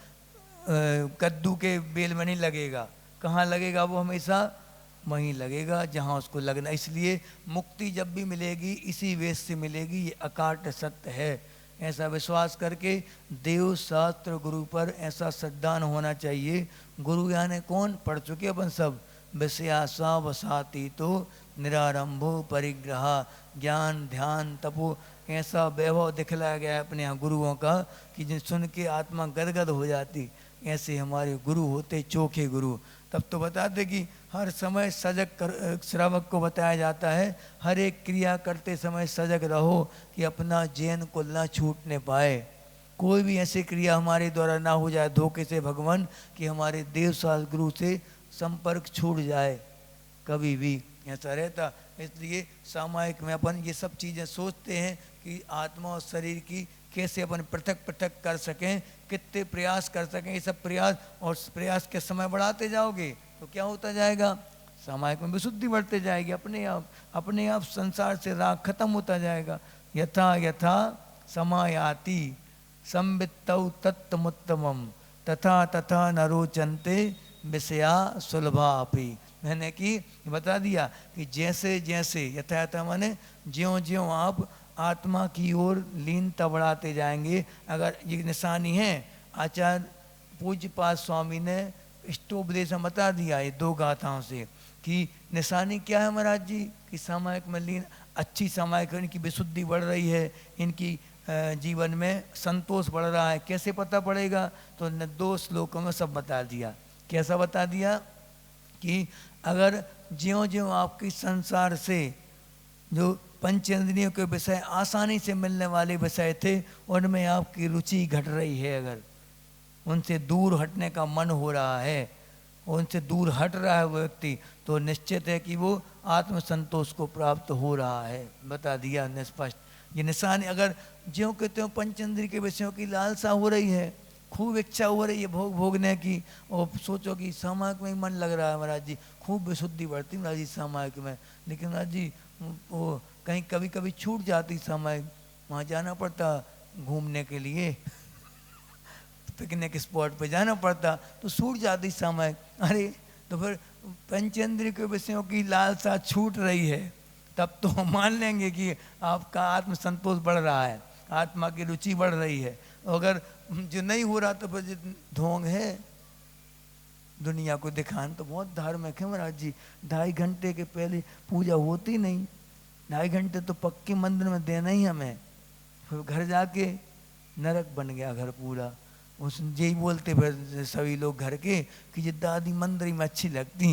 कद्दू के बेल में नहीं लगेगा, कहाँ लगेगा वो, हमेशा वहीं लगेगा जहाँ उसको लगना। इसलिए मुक्ति जब भी मिलेगी इसी वेश से मिलेगी, ये अकाट सत्य है। ऐसा विश्वास करके देव शास्त्र गुरु पर ऐसा श्रद्धान होना चाहिए। गुरु यानी कौन, पढ़ चुके अपन सब, विषयासा वसाती तो निरारंभो परिग्रह, ज्ञान ध्यान तपो, ऐसा वैभव दिखलाया गया है अपने यहाँ गुरुओं का कि जिन सुन के आत्मा गदगद हो जाती। ऐसे हमारे गुरु होते चोखे गुरु। तब तो बताते कि हर समय सजग श्रावक को बताया जाता है, हर एक क्रिया करते समय सजग रहो कि अपना जैन कुल ना छूटने पाए। कोई भी ऐसी क्रिया हमारे द्वारा ना हो जाए धोखे से भगवान, कि हमारे देव शास्त्र गुरु से संपर्क छूट जाए कभी भी, ऐसा रहता। इसलिए सामायिक में अपन ये सब चीज़ें सोचते हैं कि आत्मा और शरीर की कैसे अपन पृथक पृथक कर सकें, कितने प्रयास कर सकें। ये सब प्रयास, और प्रयास के समय बढ़ाते जाओगे तो क्या होता जाएगा, सामायिक में विशुद्धि बढ़ते जाएगी अपने आप संसार से राग खत्म होता जाएगा। यथा यथा समायाति संवित्तौ तत्तमुत्तमम तथा तथा न रोचन्ते विषया सुलभा अपि। मैंने कि बता दिया कि जैसे जैसे, यथा यथा माने ज्यों ज्यों आप आत्मा की ओर लीनता बढ़ाते जाएंगे। अगर ये निशानी है, आचार्य पूज्यपाद स्वामी ने इष्टोपदेश में बता दिया ये 2 गाथाओं से कि निशानी क्या है महाराज जी, कि सामायिक में लीन अच्छी सामायिक, इनकी विशुद्धि बढ़ रही है, इनकी जीवन में संतोष बढ़ रहा है। कैसे पता पड़ेगा? तो 2 श्लोकों में सब बता दिया। कैसा बता दिया कि अगर ज्यों ज्यों आपकी संसार से जो पंचेंद्रियों के विषय आसानी से मिलने वाले विषय थे उनमें आपकी रुचि घट रही है, अगर उनसे दूर हटने का मन हो रहा है, उनसे दूर हट रहा है वो व्यक्ति, तो निश्चित है कि वो आत्मसंतोष को प्राप्त हो रहा है। बता दिया निष्पष्ट। ये निशानी, अगर ज्यों के त्यों पंचेंद्रिय के विषयों की लालसा हो रही है, खूब इच्छा हो रही है भोगने की, और सोचो कि सामायिक में ही मन लग रहा है महाराज जी, खूब विशुद्धि बढ़ती महाराज जी सामायिक में, लेकिन महाराज जी वो कहीं कभी कभी छूट जाती सामायिक, वहाँ जाना पड़ता घूमने के लिए, पिकनिक स्पॉट पे जाना पड़ता तो छूट जाती सामायिक। अरे तो फिर पंचेंद्रिय के विषयों की लालसा छूट रही है, तब तो हम मान लेंगे कि आपका आत्मसंतोष बढ़ रहा है, आत्मा की रुचि बढ़ रही है। अगर जो नहीं हो रहा तो फिर ढोंग है, दुनिया को दिखाना तो बहुत धार्मिक है महाराज जी। 2.5 घंटे के पहले पूजा होती नहीं, 2.5 घंटे तो पक्के मंदिर में देना ही हमें, फिर घर जाके नरक बन गया घर पूरा। उस यही बोलते फिर सभी लोग घर के कि ये दादी मंदिर में अच्छी लगती,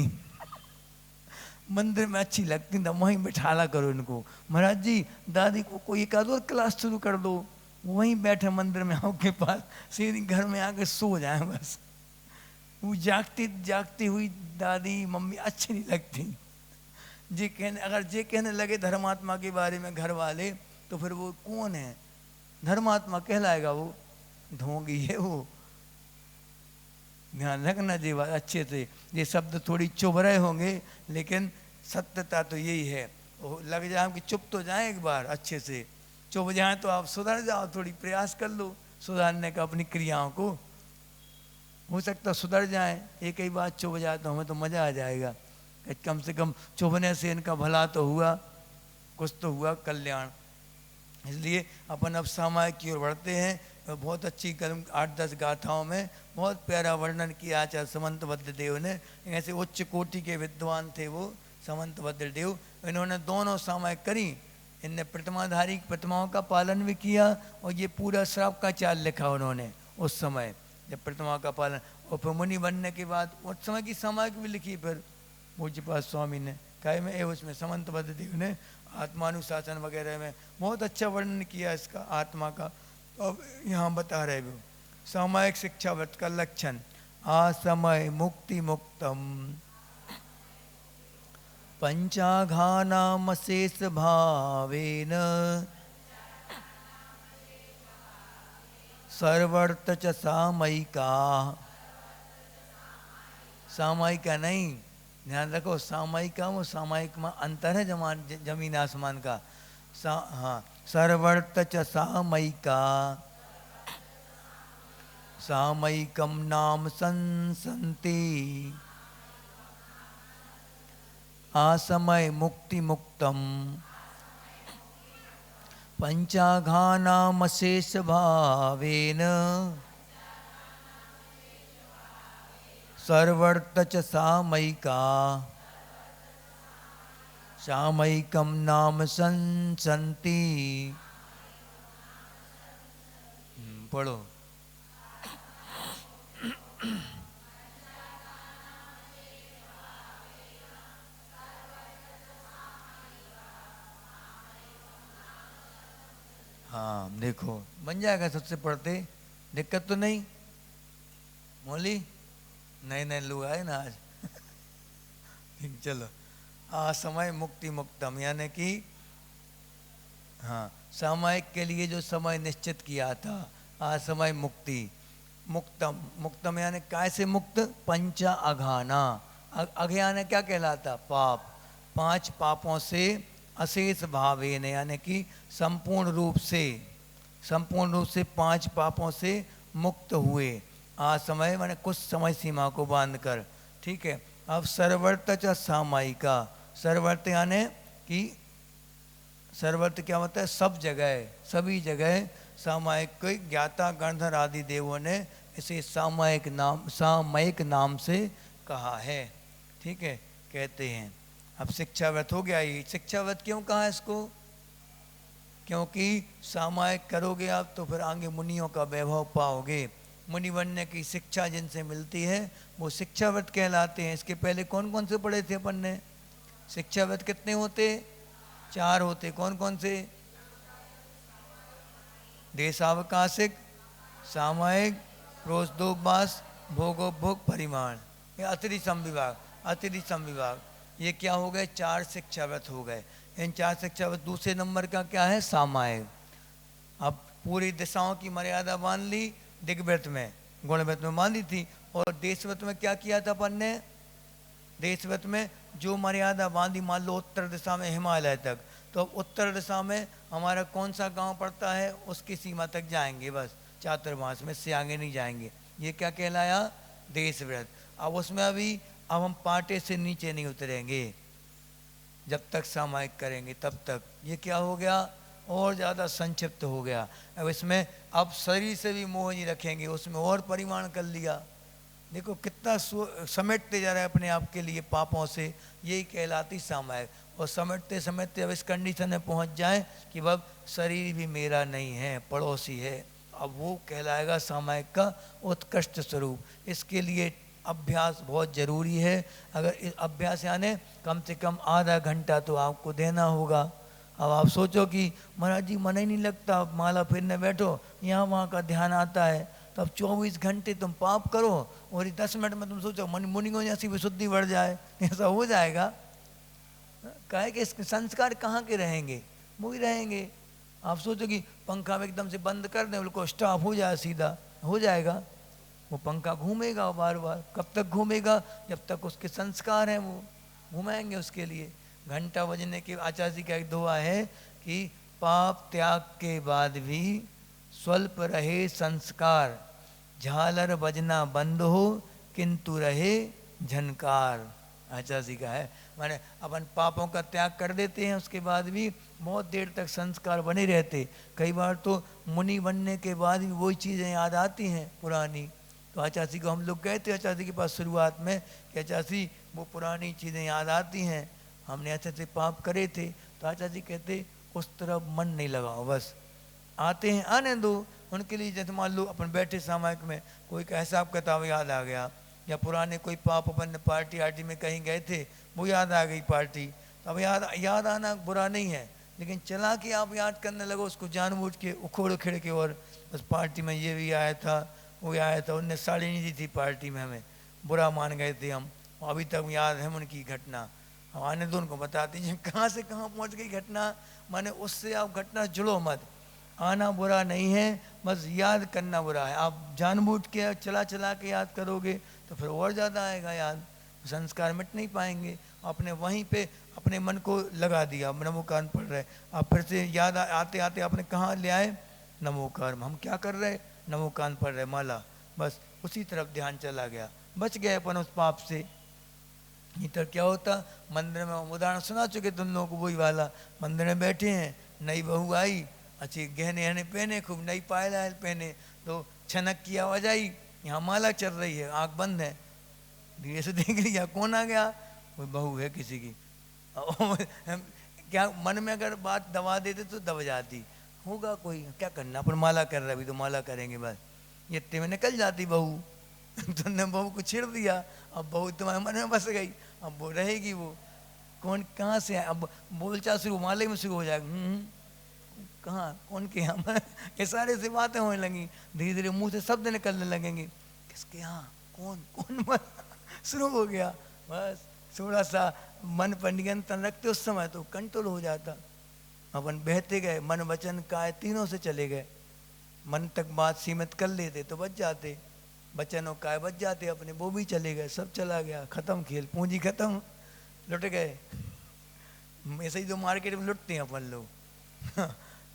मंदिर में अच्छी लगती तो वहीं बैठाला करो इनको। महाराज जी दादी को कोई एक आध क्लास शुरू कर दो, वहीं बैठे मंदिर में आपके पास, सीधी घर में आके सो जाए बस। वो जागती जागती हुई दादी मम्मी अच्छी नहीं लगती। जे कहने, अगर जे कहने लगे धर्मात्मा के बारे में घर वाले, तो फिर वो कौन है? धर्मात्मा कहलाएगा वो? ढोंगी है वो। ध्यान रखना जी बात अच्छे से। ये शब्द थोड़ी चुभ रहे होंगे, लेकिन सत्यता तो यही है। लग जाए कि चुप तो जाए एक बार अच्छे से, चुभ जाए तो आप सुधर जाओ, थोड़ी प्रयास कर लो सुधारने का अपनी क्रियाओं को, हो सकता सुधर जाए। एक ही बात चुभ जाए तो हमें तो मज़ा आ जाएगा, कम से कम चुभने से इनका भला तो हुआ, कुछ तो हुआ कल्याण। इसलिए अपन अब सामायिक की ओर बढ़ते हैं। बहुत अच्छी कलम 8-10 गाथाओं में बहुत प्यारा वर्णन किया आचार्य समंत भद्र देव ने। ऐसे उच्च कोटि के विद्वान थे वो समंत भद्र देव। इन्होंने दोनों सामायिक करी, इनने प्रतिमाधारी प्रतिमाओं का पालन भी किया, और ये पूरा श्राप का चाल लिखा उन्होंने उस समय जब प्रतिमा का पालन। और फिर मुनि बनने के बाद उस समय की सामायिक भी लिखी फिर पूज्यपाद स्वामी ने, काय में उसमें समंत भद्र देव ने आत्मानुशासन वगैरह में बहुत अच्छा वर्णन किया इसका आत्मा का। अब यहाँ बता रहे वो सामायिक शिक्षावत का लक्षण। असमय मुक्ति मुक्तम पंचाघानाम शेष भावेन सर्वर्त च सामयिका। सामयिका नहीं, ध्यान रखो, सामयिका वो सामयिक में अंतर है जमीन आसमान का। हाँ, सर्वर्त च सामयिका सामयिकम नाम संसन्ति असमय मुक्ति मुक्तम पंचाघानाम शेष भावेन सर्वर्त च सामयिका सामयिकम नाम संसन्ति। पढ़ो। हाँ देखो बन जाएगा सबसे पढ़ते, दिक्कत तो नहीं। मौली नए नए लोग आए ना आज। चलो, असमय मुक्ति मुक्तम, यानी कि हाँ सामयिक के लिए जो समय निश्चित किया था, असमय मुक्ति मुक्तम। मुक्तम यानी काय से मुक्त? पंचा अघाना। अज्ञान क्या कहलाता? पाप। 5 पापों से अशेष भावेन, यानी कि संपूर्ण रूप से 5 पापों से मुक्त हुए। असमय माने कुछ समय सीमा को बांधकर, ठीक है। अब सर्वर्त च सामायिका, सर्वर्त यानी कि सर्वर्त क्या होता है? सब जगह, सभी जगह। सामायिक को ज्ञाता गणधर आदि देवों ने इसे सामायिक नाम से कहा है, ठीक है, कहते हैं। अब शिक्षा व्रत हो गया। ये शिक्षा व्रत क्यों कहा इसको? क्योंकि सामायिक करोगे आप तो फिर आगे मुनियों का वैभव पाओगे। मुनि बनने की शिक्षा जिनसे मिलती है वो शिक्षा व्रत कहलाते हैं। इसके पहले कौन कौन से पढ़े थे अपन ने? शिक्षा व्रत कितने होते? 4 होते। कौन कौन से? देशावकाशिक, सामायिक, प्रोसदोपवास, भोगोपभोग, परिमाण, ये अतिरिक्त संविभाग। अतिरिक्त संविभाग ये क्या हो गए? 4 शिक्षा व्रत हो गए। इन 4 शिक्षा व्रत दूसरे नंबर का क्या है? सामायिक। अब पूरी दिशाओं की मर्यादा बांध ली दिग्व्रत में, गुणव्रत में बांधी थी। और देशव्रत में क्या किया था अपन ने? देशव्रत में जो मर्यादा बांधी, मान लो उत्तर दिशा में हिमालय तक, तो अब उत्तर दिशा में हमारा कौन सा गांव पड़ता है उसकी सीमा तक जाएंगे बस चातुर्मास में, से आगे नहीं जाएंगे। ये क्या कहलाया? देशव्रत। अब उसमें अभी अब हम पाटे से नीचे नहीं उतरेंगे जब तक सामायिक करेंगे तब तक। ये क्या हो गया? और ज़्यादा संक्षिप्त हो गया। अब इसमें अब शरीर से भी मोह नहीं रखेंगे, उसमें और परिमाण कर लिया। देखो कितना समेटते जा रहा है अपने आप के लिए पापों से। यही कहलाती सामायिक। और समेटते समेटते अब इस कंडीशन में पहुंच जाए कि अब शरीर भी मेरा नहीं है, पड़ोसी है, अब वो कहलाएगा सामायिक का उत्कृष्ट स्वरूप। इसके लिए अभ्यास बहुत ज़रूरी है। अगर इस अभ्यास यानी कम से कम आधा घंटा तो आपको देना होगा। अब आप सोचो कि महाराज जी मन ही नहीं लगता, माला फिरने बैठो, यहाँ वहाँ का ध्यान आता है, तब 24 घंटे तुम पाप करो और 10 मिनट में तुम सोचो मुनियों जैसी विशुद्धि बढ़ जाए, ऐसा हो जाएगा? कहे कि इसके संस्कार कहाँ के रहेंगे? वो ही रहेंगे। आप सोचो कि पंखा में एकदम से बंद कर दें, बिल्कुल स्टॉप हो जाए, सीधा हो जाएगा? वो पंखा घूमेगा बार बार। कब तक घूमेगा? जब तक उसके संस्कार हैं वो घुमाएंगे उसके लिए। घंटा बजने के आचार्य जी का एक दुआ है कि पाप त्याग के बाद भी स्वल्प रहे संस्कार, झालर बजना बंद हो किंतु रहे झनकार। आचार्य जी का है। माने अपन पापों का त्याग कर देते हैं, उसके बाद भी बहुत देर तक संस्कार बने रहते। कई बार तो मुनि बनने के बाद भी वही चीज़ें याद आती हैं पुरानी। तो आचार्य जी को हम लोग गए थे आचार्य जी के पास शुरुआत में कि आचार्य जी वो पुरानी चीज़ें याद आती हैं, हमने ऐसे ऐसे पाप करे थे। तो आचार्य जी कहते उस तरफ मन नहीं लगाओ, बस आते हैं आने दो। उनके लिए जैसे मान लो अपन बैठे सामायिक में कोई का हिसाब किताब याद आ गया, या पुराने कोई पाप अपन पार्टी आर्टी में कहीं गए थे वो याद आ गई पार्टी, तो अब याद आना बुरा नहीं है, लेकिन चला के आप याद करने लगो उसको जानबूझ के उखोड़ उखेड़ के, और उस पार्टी में ये भी आया था वो आया था, उनने साड़ी नहीं दी थी पार्टी में, हमें बुरा मान गए थे हम, अभी तक याद है उनकी घटना। हम आने दो उनको बता दीजिए कहाँ से कहाँ पहुँच गई घटना। माने उससे आप घटना जुड़ो मत। आना बुरा नहीं है, बस याद करना बुरा है। आप जानबूझ के चला चला के याद करोगे तो फिर और ज़्यादा आएगा याद, संस्कार मिट नहीं पाएंगे। आपने वहीं पे अपने मन को लगा दिया, नमो कान पढ़ रहे, आप फिर से याद आते आते आपने कहाँ ले आए? नमो कर्म। हम क्या कर रहे? नमो कान पढ़ रहे, माला, बस उसी तरफ ध्यान चला गया, बच गए अपन उस पाप से। नहीं तो क्या होता? मंदिर में उदाहरण सुना चुके तुम लोगों को वही वाला। मंदिर में बैठे हैं, नई बहू आई, अच्छी गहने गहने पहने, खूब नई पायल आयल पहने, तो छनक की आवाज आई, यहाँ माला चल रही है, आंख बंद है, धीरे से देख लिया कौन आ गया, कोई बहू है किसी की। क्या मन में अगर बात दबा देते तो दब जाती, होगा कोई, क्या करना, अपन माला कर रहे, अभी तो माला करेंगे बस, ये इतने में निकल जाती बहू। तुमने बहू को छेड़ दिया, अब बहू तुम्हारे मन में बस गई, अब वो रहेगी, वो कौन कहाँ से है, अब बोलचाल शुरू माले में शुरू हो जाएगा, कहाँ कौन के यहाँ, इशारे से बातें होने लगी, धीरे धीरे मुंह से शब्द निकलने लगेंगे, किसके यहाँ कौन कौन शुरू हो गया। बस थोड़ा सा मन पर नियंत्रण रखते उस समय तो कंट्रोल हो जाता। अपन बहते गए, मन वचन काय तीनों से चले गए, मन तक बात सीमित कर लेते तो बच जाते, वचन और काय बच जाते अपने, वो भी चले गए, सब चला गया, खत्म खेल, पूंजी खत्म, लुट गए। ऐसे ही तो मार्केट में लुटते हैं अपन लोग।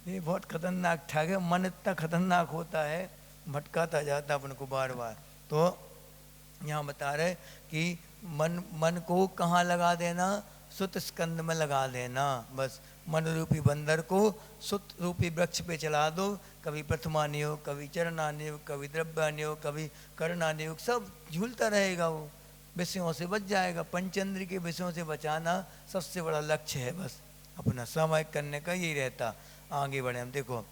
ये बहुत खतरनाक ठग है, मन इतना खतरनाक होता है, भटकाता जाता अपन को बार बार। तो यहाँ बता रहे कि मन को कहाँ लगा देना? सुत स्कंद में लगा देना, बस मन रूपी बंदर को सुत रूपी वृक्ष पे चला दो, कभी प्रथमानियोग, कभी चरणानियोग, कभी द्रव्यानियोग, कभी करणानियोग, सब झूलता रहेगा वो, विषयों से बच जाएगा। पंचेंद्रिय के विषयों से बचाना सबसे बड़ा लक्ष्य है। बस अपना सामायिक करने का यही रहता। आगे बढ़े हम। देखो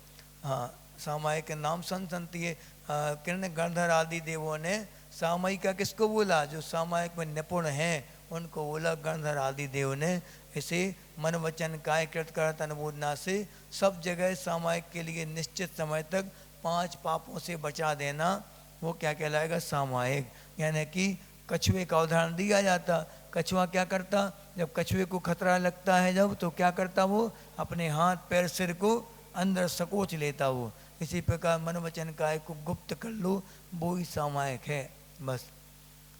हाँ, सामायिक के नाम संत ये किरण गणधर आदि देवों ने सामायिक का किसको बोला? जो सामायिक में निपुण हैं उनको बोला। गणधर आदि देव ने इसे मन वचन काय कृत करत अनुमोदना से सब जगह सामायिक के लिए निश्चित समय तक 5 पापों से बचा देना, वो क्या कहलाएगा? सामायिक। यानी कि कछुए का उदाहरण दिया जाता। कछुआ क्या करता? जब कछुए को खतरा लगता है जब, तो क्या करता? वो अपने हाथ पैर सिर को अंदर सकोच लेता। वो इसी प्रकार मन वचन काय को गुप्त कर लो, वो ही सामायिक है। बस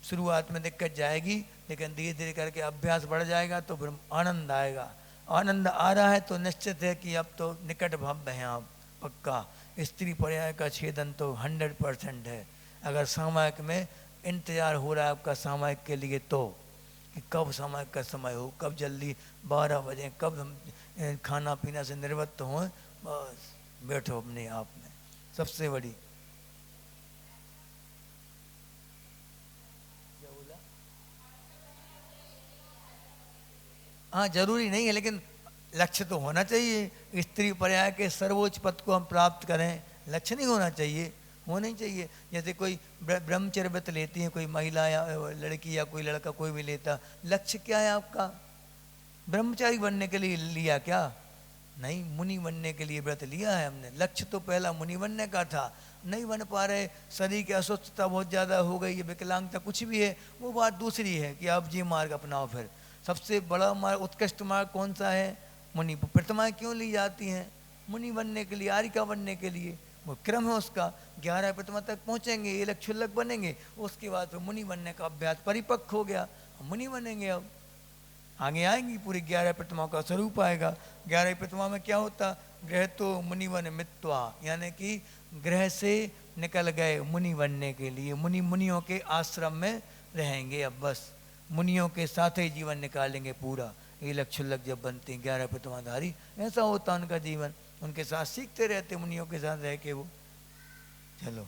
शुरुआत में दिक्कत जाएगी, लेकिन धीरे धीरे करके अभ्यास बढ़ जाएगा तो फिर आनंद आएगा। आनंद आ रहा है तो निश्चित है कि अब तो निकट भव्य हैं आप, पक्का। स्त्री पर्याय का छेदन तो 100% है। अगर सामायिक में इंतजार हो रहा है आपका सामायिक के लिए, तो कि कब सामायिक का समय हो, कब जल्दी 12 बजे, कब हम खाना पीना से निवृत्त हों, बस बैठो अपने आप में। सबसे बड़ी हाँ, जरूरी नहीं है, लेकिन लक्ष्य तो होना चाहिए। स्त्री पर्याय के सर्वोच्च पद को हम प्राप्त करें, लक्ष्य नहीं होना चाहिए? होना ही चाहिए। जैसे कोई ब्रह्मचर्य व्रत लेती है कोई महिला या लड़की या कोई लड़का, कोई भी लेता, लक्ष्य क्या है आपका? ब्रह्मचारी बनने के लिए लिया क्या? नहीं, मुनि बनने के लिए व्रत लिया है हमने। लक्ष्य तो पहला मुनि बनने का था, नहीं बन पा रहे, शरीर की अस्वस्थता बहुत ज़्यादा हो गई है, विकलांगता कुछ भी है, वो बात दूसरी है कि आप ये मार्ग अपनाओ। फिर सबसे बड़ा मार्ग, उत्कृष्ट मार्ग कौन सा है? मुनि। प्रतिमाएं क्यों ली जाती हैं? मुनि बनने के लिए, आर्यिका बनने के लिए। वो क्रम है उसका। 11 प्रतिमा तक पहुँचेंगे, ये लक्ष्य बनेंगे, उसके बाद फिर मुनि बनने का अभ्यास परिपक्व हो गया, मुनि बनेंगे। अब आगे आएंगी पूरी 11 प्रतिमाओं का स्वरूप आएगा। 11 प्रतिमा में क्या होता? ग्रह तो मुनिवन मित्वा, यानी कि ग्रह से निकल गए मुनि बनने के लिए, मुनियों के आश्रम में रहेंगे। अब बस मुनियों के साथ ही जीवन निकालेंगे पूरा। ये लक्ष्य जब बनते हैं 11 प्रतिमाधारी, ऐसा होता उनका जीवन। उनके साथ सीखते रहते, मुनियों के साथ रह के वो। चलो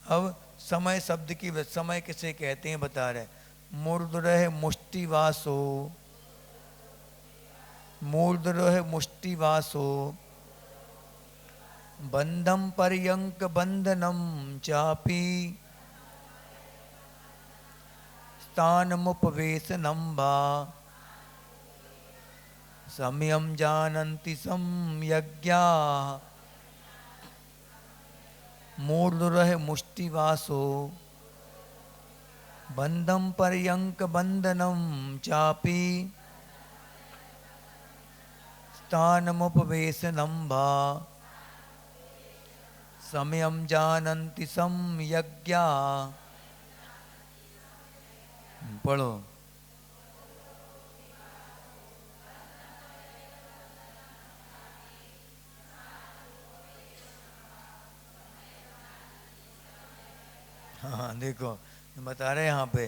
अब समय शब्द की, समय किसे कहते हैं बता रहे। मूर्धरह मुष्टिवासो, मूर्धरह मुष्टिवासो बंधम पर्यंक बंधनम चापी स्थानमुपवेशनं वा समयं जानन्ति सम्यग्याः मूर्धरः मुष्टिवासो बंधम पर्यंक बंधनम चापि स्थानमुपवेशनं वा समयं जानन्ति सम्यग्याः। पढ़ो। हाँ देखो बता रहे यहाँ पे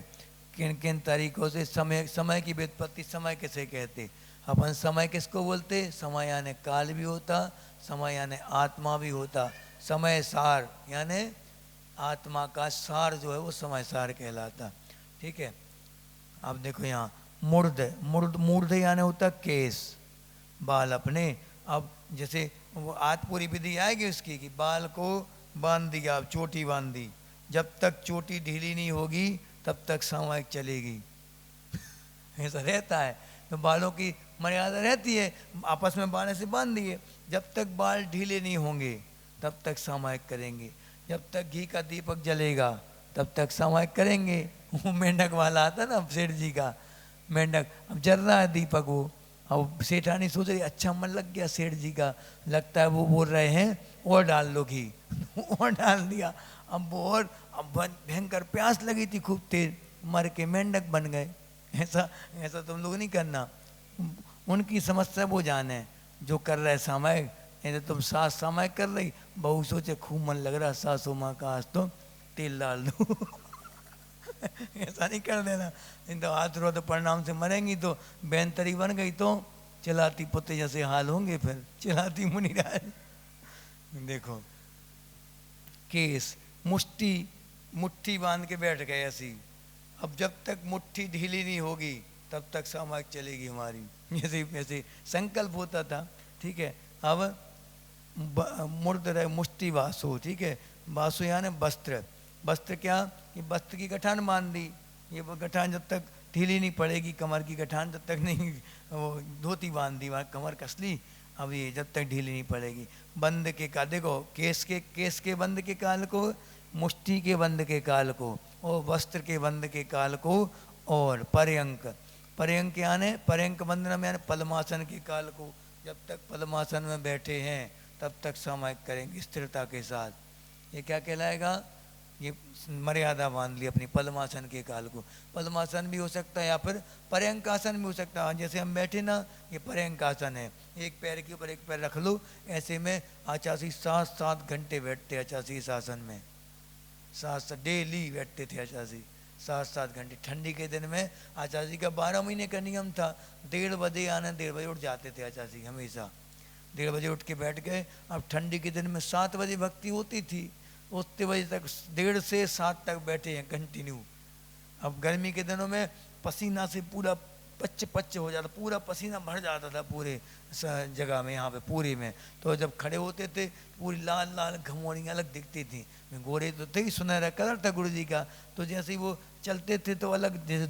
किन किन तरीकों से समय की व्युत्पत्ति। समय किसे कहते? अपन समय किसको बोलते? समय यानी काल भी होता, समय यानी आत्मा भी होता। समय सार यानी आत्मा का सार जो है वो समय सार कहलाता। ठीक है। अब देखो यहाँ मूर्ध यानी होता केस, बाल अपने। अब जैसे वो आज पूरी विधि आएगी उसकी कि बाल को बांध दिया, चोटी बांध दी, जब तक चोटी ढीली नहीं होगी तब तक सामायिक चलेगी। ऐसा रहता है। तो बालों की मर्यादा रहती है, आपस में बांधने से बांध दिए, जब तक बाल ढीले नहीं होंगे तब तक सामायिक करेंगे। जब तक घी का दीपक जलेगा तब तक सामायिक करेंगे। वो मेंढक वाला आता ना, सेठ जी का मेंढक, अब जल रहा है दीपक वो, अब सेठानी सोच रही अच्छा मन लग गया सेठ जी का, लगता है वो बोल रहे हैं और डाल लो घी। और डाल दिया। अब वो और अब भयंकर प्यास लगी थी खूब तेज, मर के मेंढक बन गए। ऐसा ऐसा तुम लोग नहीं करना। उनकी समस्या वो जाने जो कर रहे सामायिक। ऐसे तुम सास सामायिक कर रही, बहू सोचे खूब मन लग रहा सासू माँ का, आज तो तेल डाल दो। ऐसा नहीं कर देना, नहीं तो हाथ रो तो परिणाम से मरेंगी। तो बेनतरी बन गई तो चिल्लाती पुत्र जैसे हाल होंगे, फिर चिल्लाती मुनिराज। देखो केस मुट्ठी बांध के बैठ गए ऐसी। अब जब तक मुट्ठी ढीली नहीं होगी तब तक सामाजिक चलेगी हमारी, जैसे वैसे संकल्प होता था। ठीक है, अब मूर्ध रहे मुष्टि वासु, ठीक है, वासु यानी वस्त्र, वस्त्र क्या कि वस्त्र की गठान बांध दी, ये गठान जब तक ढीली नहीं पड़ेगी, कमर की गठान जब तक नहीं, वो धोती बांध दी, वहाँ कमर कस ली, अब ये जब तक ढीली नहीं पड़ेगी। बंद के का देखो, केस के बंद के काल को, मुष्टि के बंद के काल को, और वस्त्र के बंद के काल को, और पर्यंक, पर्यंक यानी पर्यंक बंधन में यानी पद्मासन के काल को, जब तक पद्मासन में बैठे हैं तब तक सामायिक करेंगे स्थिरता के साथ। ये क्या कहलाएगा, ये मर्यादा बांध ली अपनी पद्मासन के काल को। पद्मासन भी हो सकता है या फिर पर्यंक आसन भी हो सकता है, जैसे हम बैठे ना, ये पर्यंक आसन है, एक पैर के ऊपर एक पैर रख लो, ऐसे में आचार्य 7-7 घंटे बैठते आचार्य इस आसन में, 7 डेली बैठते थे आचार्य 7-7 घंटे। ठंडी के दिन में आचार्य जी का 12 महीने का नियम था, 1:30 बजे आना, 1:30 बजे उठ जाते थे आचार्य जी, हमेशा 1:30 बजे उठ के बैठ गए। अब ठंडी के दिन में 7 बजे भक्ति होती थी, उतने बजे तक 1:30 से 7 तक बैठे हैं कंटिन्यू। अब गर्मी के दिनों में पसीना से पूरा पच्च हो जाता, पूरा पसीना भर जाता था पूरे जगह में, यहाँ पे पूरी में। तो जब खड़े होते थे पूरी लाल लाल घमौड़ियाँ अलग दिखती थी, गोरे तो थे ही, सुनहरा कलर था गुरु जी का, तो जैसे ही वो चलते थे तो अलग, जैसे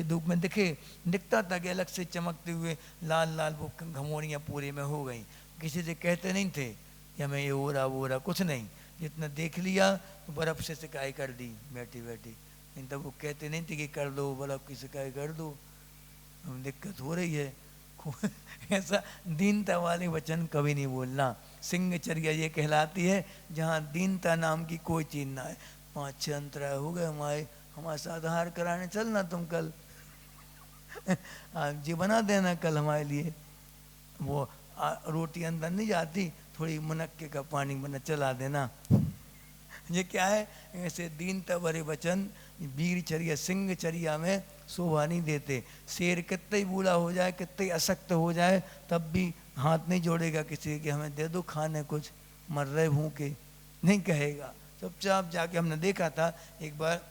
धूप में दिखता था कि अलग से चमकते हुए लाल लाल वो घमौड़ियाँ पूरे में हो गई। किसी से कहते नहीं थे कि हमें ये हो रहा वो रहा, कुछ नहीं, जितना देख लिया तो बर्फ़ से सिकाई कर दी बैठी बैठी, नहीं तब वो कहते नहीं थे कि कर दो बर्फ़ की सिकाई कर दो, दिक्कत हो रही है। ऐसा दीनता वाले वचन कभी नहीं बोलना। सिंहचर्या ये कहलाती है जहाँ दीनता नाम की कोई चीज ना है। 5-6 अंतराय हो गए हमारे साथ आहार कराने चलना तुम कल, जी बना देना कल हमारे लिए, वो रोटी अंदर नहीं जाती, थोड़ी मुनक्के का पानी बना चला देना। ये क्या है, ऐसे दीनता भरे वचन वीरचर्या सिंहचर्या में शोभा नहीं देते। शेर कितना ही बूढ़ा हो जाए, कितना ही असक्त हो जाए, तब भी हाथ नहीं जोड़ेगा किसी के, हमें दे दो खाने कुछ, मर रहे भूखे, नहीं कहेगा, चुपचाप जाके। हमने देखा था एक बार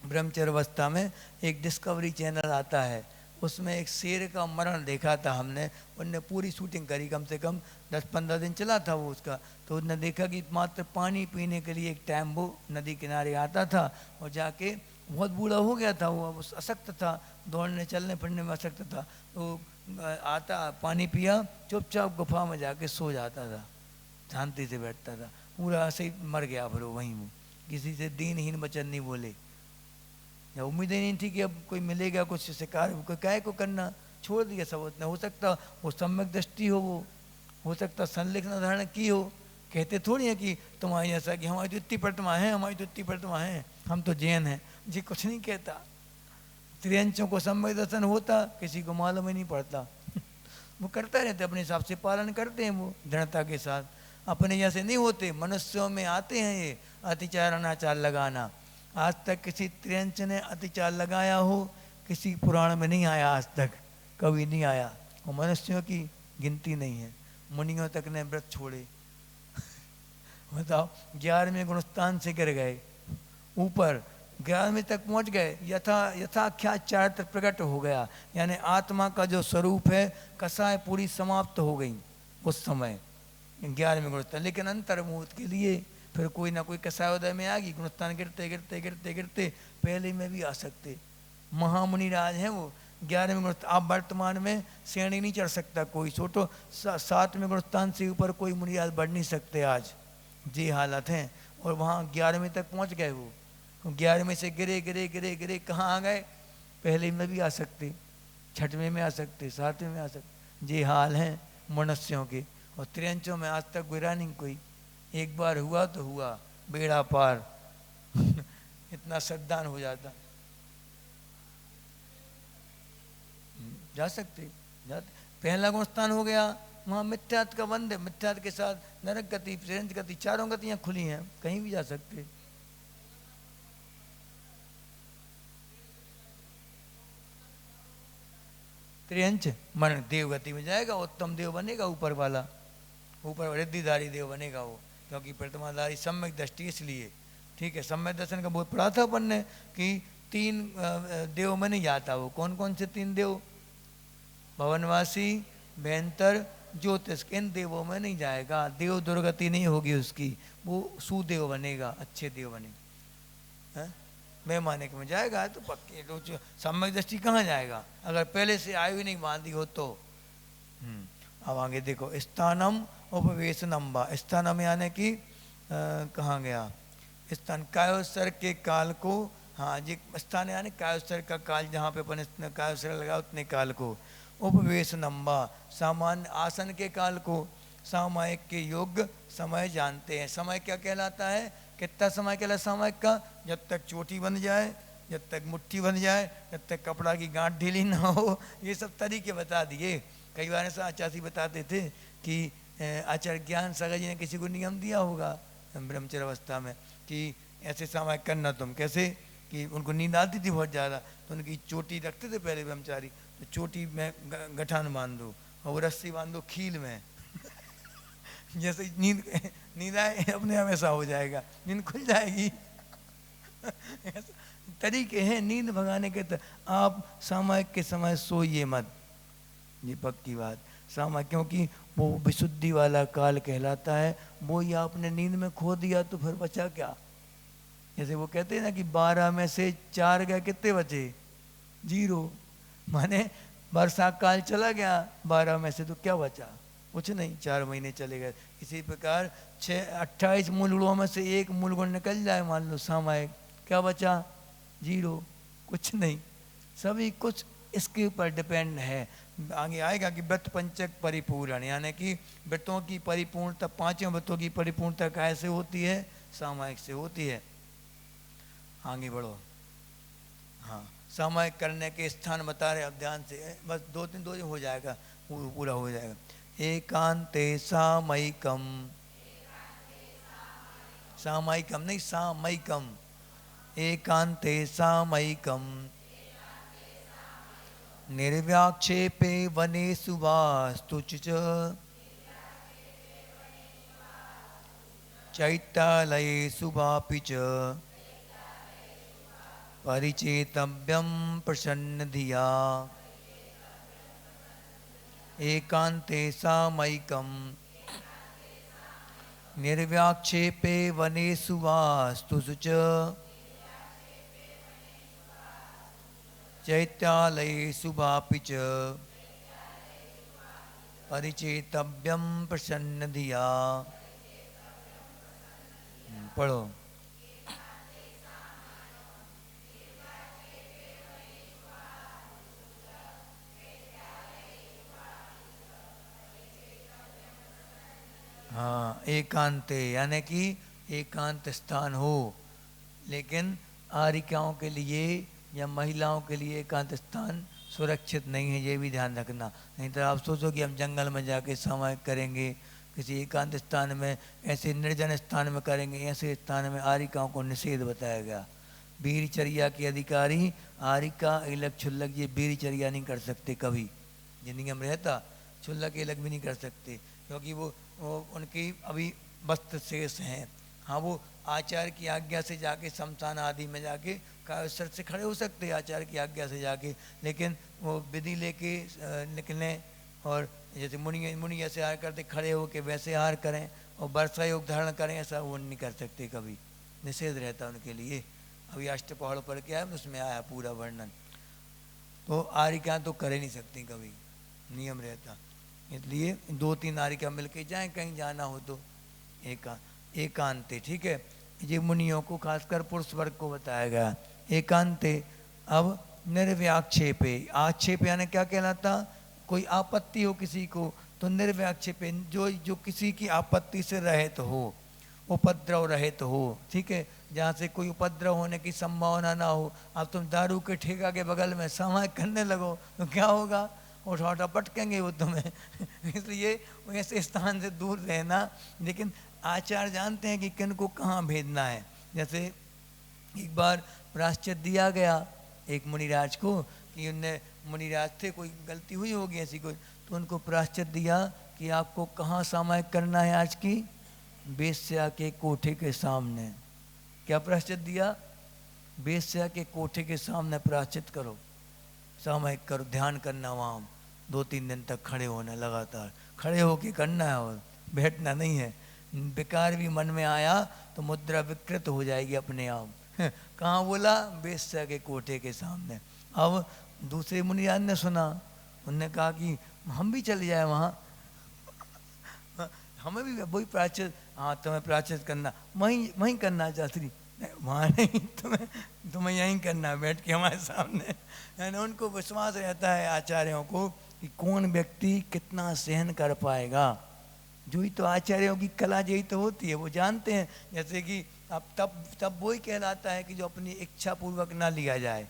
ब्रह्मचर्य अवस्था में एक डिस्कवरी चैनल आता है, उसमें एक शेर का मरण देखा था हमने, उनने पूरी शूटिंग करी, कम से कम 10-15 दिन चला था वो उसका। तो उनने देखा कि मात्र पानी पीने के लिए एक टाइम वो नदी किनारे आता था, और जाके बहुत बूढ़ा हो गया था वो, अशक्त था, दौड़ने चलने फिरने में अशक्त था, तो आता पानी पिया, चुपचाप गुफा में जाके सो जाता था, शांति से बैठता था, पूरा ऐसे ही मर गया फिर वहीं वो, किसी से दीनहीन वचन नहीं बोले। या उम्मीद ही नहीं थी कि अब कोई मिलेगा, कुछ शिकार कोई काय को करना, छोड़ दिया सब। उतना हो सकता वो सम्यक दृष्टि हो सकता संलिग्न धारण की हो। कहते थोड़ी है कि तुम्हारी ऐसा कि हमारी तो इतनी प्रतिमा है, हमारी तो इतनी प्रतिमा है, हम तो जैन हैं जी, कुछ नहीं कहता। त्रियंचों को सम्यक दर्शन होता, किसी को मालूम ही नहीं पड़ता। वो करता रहते, अपने हिसाब से पालन करते हैं वो दृढ़ता के साथ, अपने जैसे नहीं होते। मनुष्यों में आते हैं ये अतिचार अनाचार लगाना। आज तक किसी त्रियंच ने अतिचार लगाया हो, किसी पुराण में नहीं आया, आज तक कभी नहीं आया। और मनुष्यों की गिनती नहीं है, मुनियों तक ने व्रत छोड़े। बताओ, 11वें गुणस्थान से गिर गए ऊपर, 11वें तक पहुंच गए, यथाख्या चारित्र प्रकट हो गया, यानी आत्मा का जो स्वरूप है कसाय पूरी समाप्त हो गई उस समय 11वें गुणस्थान। लेकिन अंतर्मुहूर्त के लिए फिर कोई ना कोई कसायोदय में आ गई, गुणस्थान गिरते गिरते गिरते गिरते पहले में भी आ सकते। महामुनि राज हैं वो 11वें गुणस्थान। आप वर्तमान में श्रेणी नहीं चढ़ सकता कोई, छोटो 7वें गुणस्थान से ऊपर कोई मुनि राज बढ़ नहीं सकते आज, जी हालत हैं। और वहाँ 11वें तक पहुँच गए वो, 11वें से गिरे गिरे गिरे गिरे कहाँ आ गए, पहले में भी आ सकते, 6वें में आ सकते, 7वें में आ सकते, जी हाल हैं मनुष्यों के। और त्रियंचों में आज तक गिरा नहीं कोई, एक बार हुआ तो हुआ, बेड़ा पार। इतना श्रद्धान हो जाता, जा सकते जाते। पहला गुणस्थान हो गया, वहाँ मिथ्यात का बंद है, मिथ्यात के साथ नरक गति, प्रेरंच गति, चारों गतियाँ खुली हैं, कहीं भी जा सकते। त्रियंच मन देव गति में जाएगा, उत्तम देव बनेगा, ऊपर वाला, ऊपर रिद्धिधारी देव बनेगा वो, क्योंकि प्रतिमाधारी सम्यक दृष्टि इसलिए। ठीक है, सम्यक दर्शन का बहुत पढ़ा था अपन ने कि तीन देव में नहीं जाता वो। कौन कौन से तीन देव? भवनवासी, भयंतर, ज्योतिष, इन देवों में नहीं जाएगा। देव दुर्गति नहीं होगी उसकी, वो सुदेव बनेगा, अच्छे देव बनेगा। मैं माने में जाएगा तो पक्के तो सम्यक दृष्टि कहाँ जाएगा अगर पहले से आयु नहीं बांधी हो तो। अब आगे देखो, स्थानम उपवेशनम वा। स्थानम यानी कि कहाँ गया स्थान? कायोत्सर के काल को। हाँ जी, स्थान यानी कायोत्सर का काल, जहाँ पे अपन कायोत्सर लगा उतने काल को। उपवेशनम वा, सामान्य आसन के काल को। सामायिक के योग्य समय जानते हैं। समय क्या कहलाता है? कितना समय कहलाता सामायिक का? जब तक चोटी बन जाए, जब तक मुट्ठी बन जाए, जब तक कपड़ा की गांठ ढीली ना हो, ये सब तरीके बता दिए। कई बार ऐसा आचार्य बताते थे कि आचार्य ज्ञान सागर जी ने किसी को नियम दिया होगा ब्रह्मचर्य अवस्था में कि ऐसे सामायिक करना। तुम कैसे? कि उनको नींद आती थी बहुत ज़्यादा, तो उनकी चोटी रखते थे पहले ब्रह्मचारी, तो चोटी में गठान बांध दो और वो रस्सी बांध दो खील में जैसे नींद आए अपने आप ऐसा हो जाएगा, नींद खुल जाएगी तरीके हैं नींद भगाने के। तो आप सामायिक के समय सोइए मत, ये पक्की बात। सामायिक क्योंकि वो विशुद्धि वाला काल कहलाता है। वो ही आपने नींद में खो दिया तो फिर बचा क्या? जैसे वो कहते हैं ना कि 12 में से 4 गए, कितने बचे? 0। माने वर्षा काल चला गया 12 में से, तो क्या बचा? कुछ नहीं, 4 महीने चले गए। इसी प्रकार 28 मूलगुणों में से एक मूलगुण निकल जाए मान लो सामायिक, क्या बचा? 0, कुछ नहीं। सभी कुछ इसके ऊपर डिपेंड है। आगे आएगा कि व्रत पंचक परिपूर्ण, यानी कि व्रतों की परिपूर्णता, 5 व्रतों की परिपूर्णता कैसे होती है? सामायिक से होती है। आगे बढ़ो। हाँ, सामायिक करने के स्थान बता रहे, अब ध्यान से, बस 2-3 हो जाएगा, पूरा हो जाएगा। एकांते सामयिकम, सामयिकम नहीं सामयिकम, एकांते सामयिकम, निर्व्याक्षेपे वनेषु वास्तु च, चैत्यालयेषु वापि च, परिचेतव्यं प्रसन्नधिया। एकांते सामयिकम, निर्व्याक्षेपे वनेषु वास्तु च, चैत्यालयेषु वापि च, परिचेतव्यं प्रसन्नधिया। पढ़ो। हाँ, एकांते यानी कि एकांत स्थान हो, लेकिन आरिकाओं के लिए या महिलाओं के लिए एकांत स्थान सुरक्षित नहीं है, ये भी ध्यान रखना। नहीं तो आप सोचो कि हम जंगल में जाके सामायिक करेंगे, किसी एकांत स्थान में, ऐसे निर्जन स्थान में करेंगे, ऐसे स्थान में आरिकाओं को निषेध बताया गया। बीरचर्या के अधिकारी आरिका इलक छुल्लक ये बीरचर्या नहीं कर सकते कभी, ये नियम रहता। छुल्लक इलक भी नहीं कर सकते क्योंकि वो उनकी अभी वस्त्र शेष हैं। हाँ, वो आचार्य की आज्ञा से जाके शमशान आदि में जाके कायोत्सर से खड़े हो सकते हैं आचार्य की आज्ञा से जाके, लेकिन वो विधि लेके निकलें और जैसे मुनि ऐसे हार करते खड़े हो के वैसे हार करें और वर्षा योग धारण करें, ऐसा वो नहीं कर सकते कभी, निषेध रहता उनके लिए। अभी अष्टपहड़ पर क्या है उसमें आया पूरा वर्णन। तो आरिका तो कर ही नहीं सकती कभी, नियम रहता। इसलिए 2-3 आरिका मिलके जाएं कहीं जाना हो तो एकांते, ठीक है। ये मुनियों को खासकर पुरुष वर्ग को बताया गया एकांते। अब निर्व्याक्षेपे, आक्षेप यानी क्या कहलाता? कोई आपत्ति हो किसी को तो निर्व्याक्षेपे, जो किसी की आपत्ति से रहित हो, उपद्रव रहित हो, ठीक है, जहाँ से कोई उपद्रव होने की संभावना ना हो। अब तुम दारू के ठेका के बगल में सामायिक करने लगो तो क्या होगा? उठा पटकेंगे वो तुम्हें इसलिए ऐसे स्थान से दूर रहना। लेकिन आचार्य जानते हैं कि किन को कहाँ भेजना है। जैसे एक बार प्रायश्चित दिया गया एक मुनिराज को कि उनने, मुनिराज थे, कोई गलती हुई होगी ऐसी कोई, तो उनको प्रायश्चित दिया कि आपको कहाँ सामायिक करना है आज की? वेश्या के कोठे के सामने। क्या प्रायश्चित दिया? वेश्या के कोठे के सामने प्रायश्चित करो, सामयिक करो, ध्यान करना वहाँ 2-3 दिन तक खड़े होना, लगातार खड़े होके करना है और बैठना नहीं है। विकार भी मन में आया तो मुद्रा विकृत हो जाएगी अपने आप। कहाँ बोला? वेश्या के कोठे के सामने। अब दूसरे मुनियान ने सुना, उनने कहा कि हम भी चले जाए वहाँ, हमें भी वही प्रायश्चित, हाँ तुम्हें प्रायश्चित करना वहीं वहीं करना शास्त्री, वहाँ नहीं, तुम्हें यहीं करना है बैठ के हमारे सामने। यानी उनको विश्वास रहता है आचार्यों को कि कौन व्यक्ति कितना सहन कर पाएगा। जो ही तो आचार्यों की कला यही तो होती है, वो जानते हैं। जैसे कि अब तब वही कहलाता है कि जो अपनी इच्छा पूर्वक ना लिया जाए,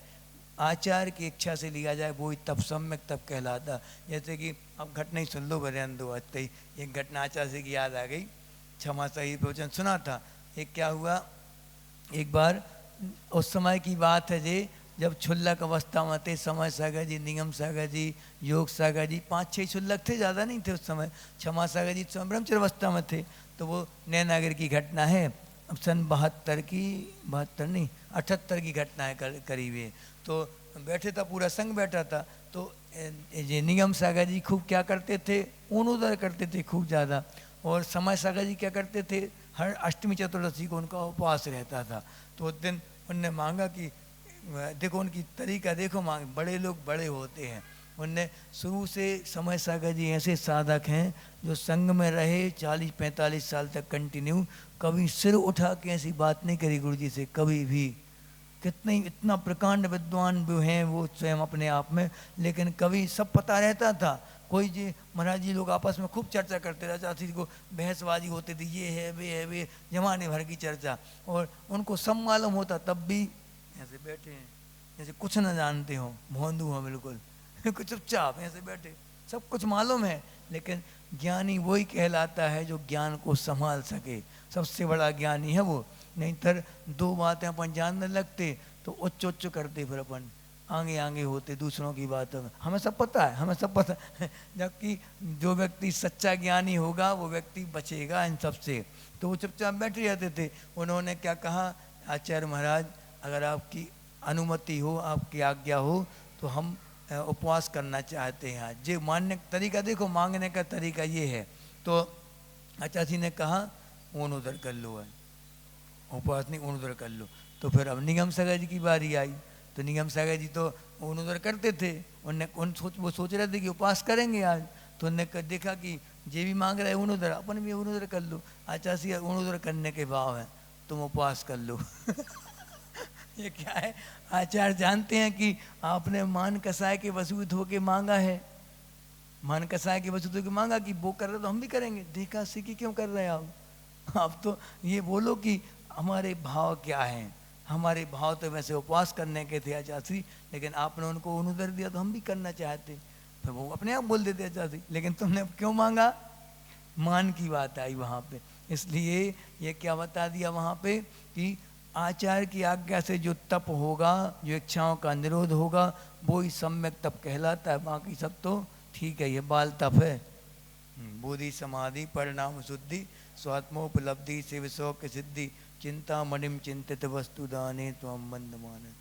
आचार्य की इच्छा से लिया जाए, वो ही तब सम्यक तब कहलाता। जैसे कि अब घटना ही सुन लो, बरेन दो हत्ते ही एक घटना आचार्य से की याद आ गई। क्षमा सही प्रवचन सुना था। एक क्या हुआ, एक बार उस समय की बात है जी, जब क्षुल्लक अवस्था में थे समय सागर जी, निगम सागर जी, योग सागर जी, 5-6 क्षुल्लक थे, ज़्यादा नहीं थे उस समय। क्षमा सागर जी तो ब्रह्मचर्य अवस्था में थे। तो वो नैनागर की घटना है, अब सन 72 नहीं 78 की घटना है करीब है। तो बैठे था, पूरा संघ बैठा था। तो ये निगम सागर जी खूब क्या करते थे, ऊन उदर करते थे खूब ज़्यादा। और समय सागर जी क्या करते थे, हर अष्टमी चतुर्दशी को उनका उपवास रहता था। तो उस दिन उनने मांगा कि देखो उनकी तरीका देखो, मांग बड़े लोग बड़े होते हैं। उनने शुरू से समय सागर जी ऐसे साधक हैं जो संघ में रहे 40-45 साल तक कंटिन्यू, कभी सिर उठा के ऐसी बात नहीं करी गुरु जी से कभी भी। कितने इतना प्रकांड विद्वान भी हैं वो स्वयं अपने आप में, लेकिन कभी सब पता रहता था। कोई जी महाराज जी लोग आपस में खूब चर्चा करते रहते, चाची को बहसबाजी होती थी, ये है वे जमाने भर की चर्चा, और उनको सब मालूम होता, तब भी ऐसे बैठे हैं जैसे कुछ न जानते हो, भोंदू हो बिल्कुल, कुछ चुपचाप ऐसे बैठे, सब कुछ मालूम है। लेकिन ज्ञानी वही कहलाता है जो ज्ञान को संभाल सके, सबसे बड़ा ज्ञानी है वो। नहीं तर दो बातें अपन जानने लगते तो उच्च उच्च करते, फिर अपन आगे आगे होते दूसरों की बातों में। हमें सब पता है, हमें सब पता है। जबकि जो व्यक्ति सच्चा ज्ञानी होगा वो व्यक्ति बचेगा इन सब से। तो वो चुपचाप बैठे रहते थे। उन्होंने क्या कहा, आचार्य महाराज अगर आपकी अनुमति हो, आपकी आज्ञा हो तो हम उपवास करना चाहते हैं। जो मानने का तरीका देखो, मांगने का तरीका ये है। तो आचार्य जी ने कहा ऊन उधर कर लो, है उपवास नहीं, ऊन उधर कर लो। तो फिर अब निगम सागर जी की बारी आई। तो निगम सागर जी तो ऊन उधर करते थे। वो सोच रहे थे कि उपवास करेंगे आज। तो उनने देखा कि जे भी मांग रहे ऊन उधर, अपन भी ऊन उधर कर लो। आचार्य जी ऊन उधर करने के भाव है, तुम उपवास कर लो। ये क्या है, आचार्य जानते हैं कि आपने मान कसाय के वसूत होके मांगा है, मान कसाय के वसूत होके मांगा कि वो कर रहे तो हम भी करेंगे। देखा सीखी क्यों कर रहे हैं आप तो ये बोलो कि हमारे भाव क्या हैं। हमारे भाव तो वैसे उपवास करने के थे आचार्य, लेकिन आपने उनको अनुदर दिया तो हम भी करना चाहते। फिर वो अपने आप बोल देते आचार्य, लेकिन तुमने क्यों मांगा, मान की बात आई वहाँ पे। इसलिए ये क्या बता दिया वहाँ पे कि आचार्य की आज्ञा से जो तप होगा, जो इच्छाओं का निरोध होगा, वो ही सम्यक तप कहलाता है। बाकी सब तो ठीक है, ये बाल तप है। बोधि समाधि परिणाम शुद्धि स्वात्मोपलब्धि शिव शौक सिद्धि चिंता मणिम चिंतित वस्तु दाने त्वं मंद मानस।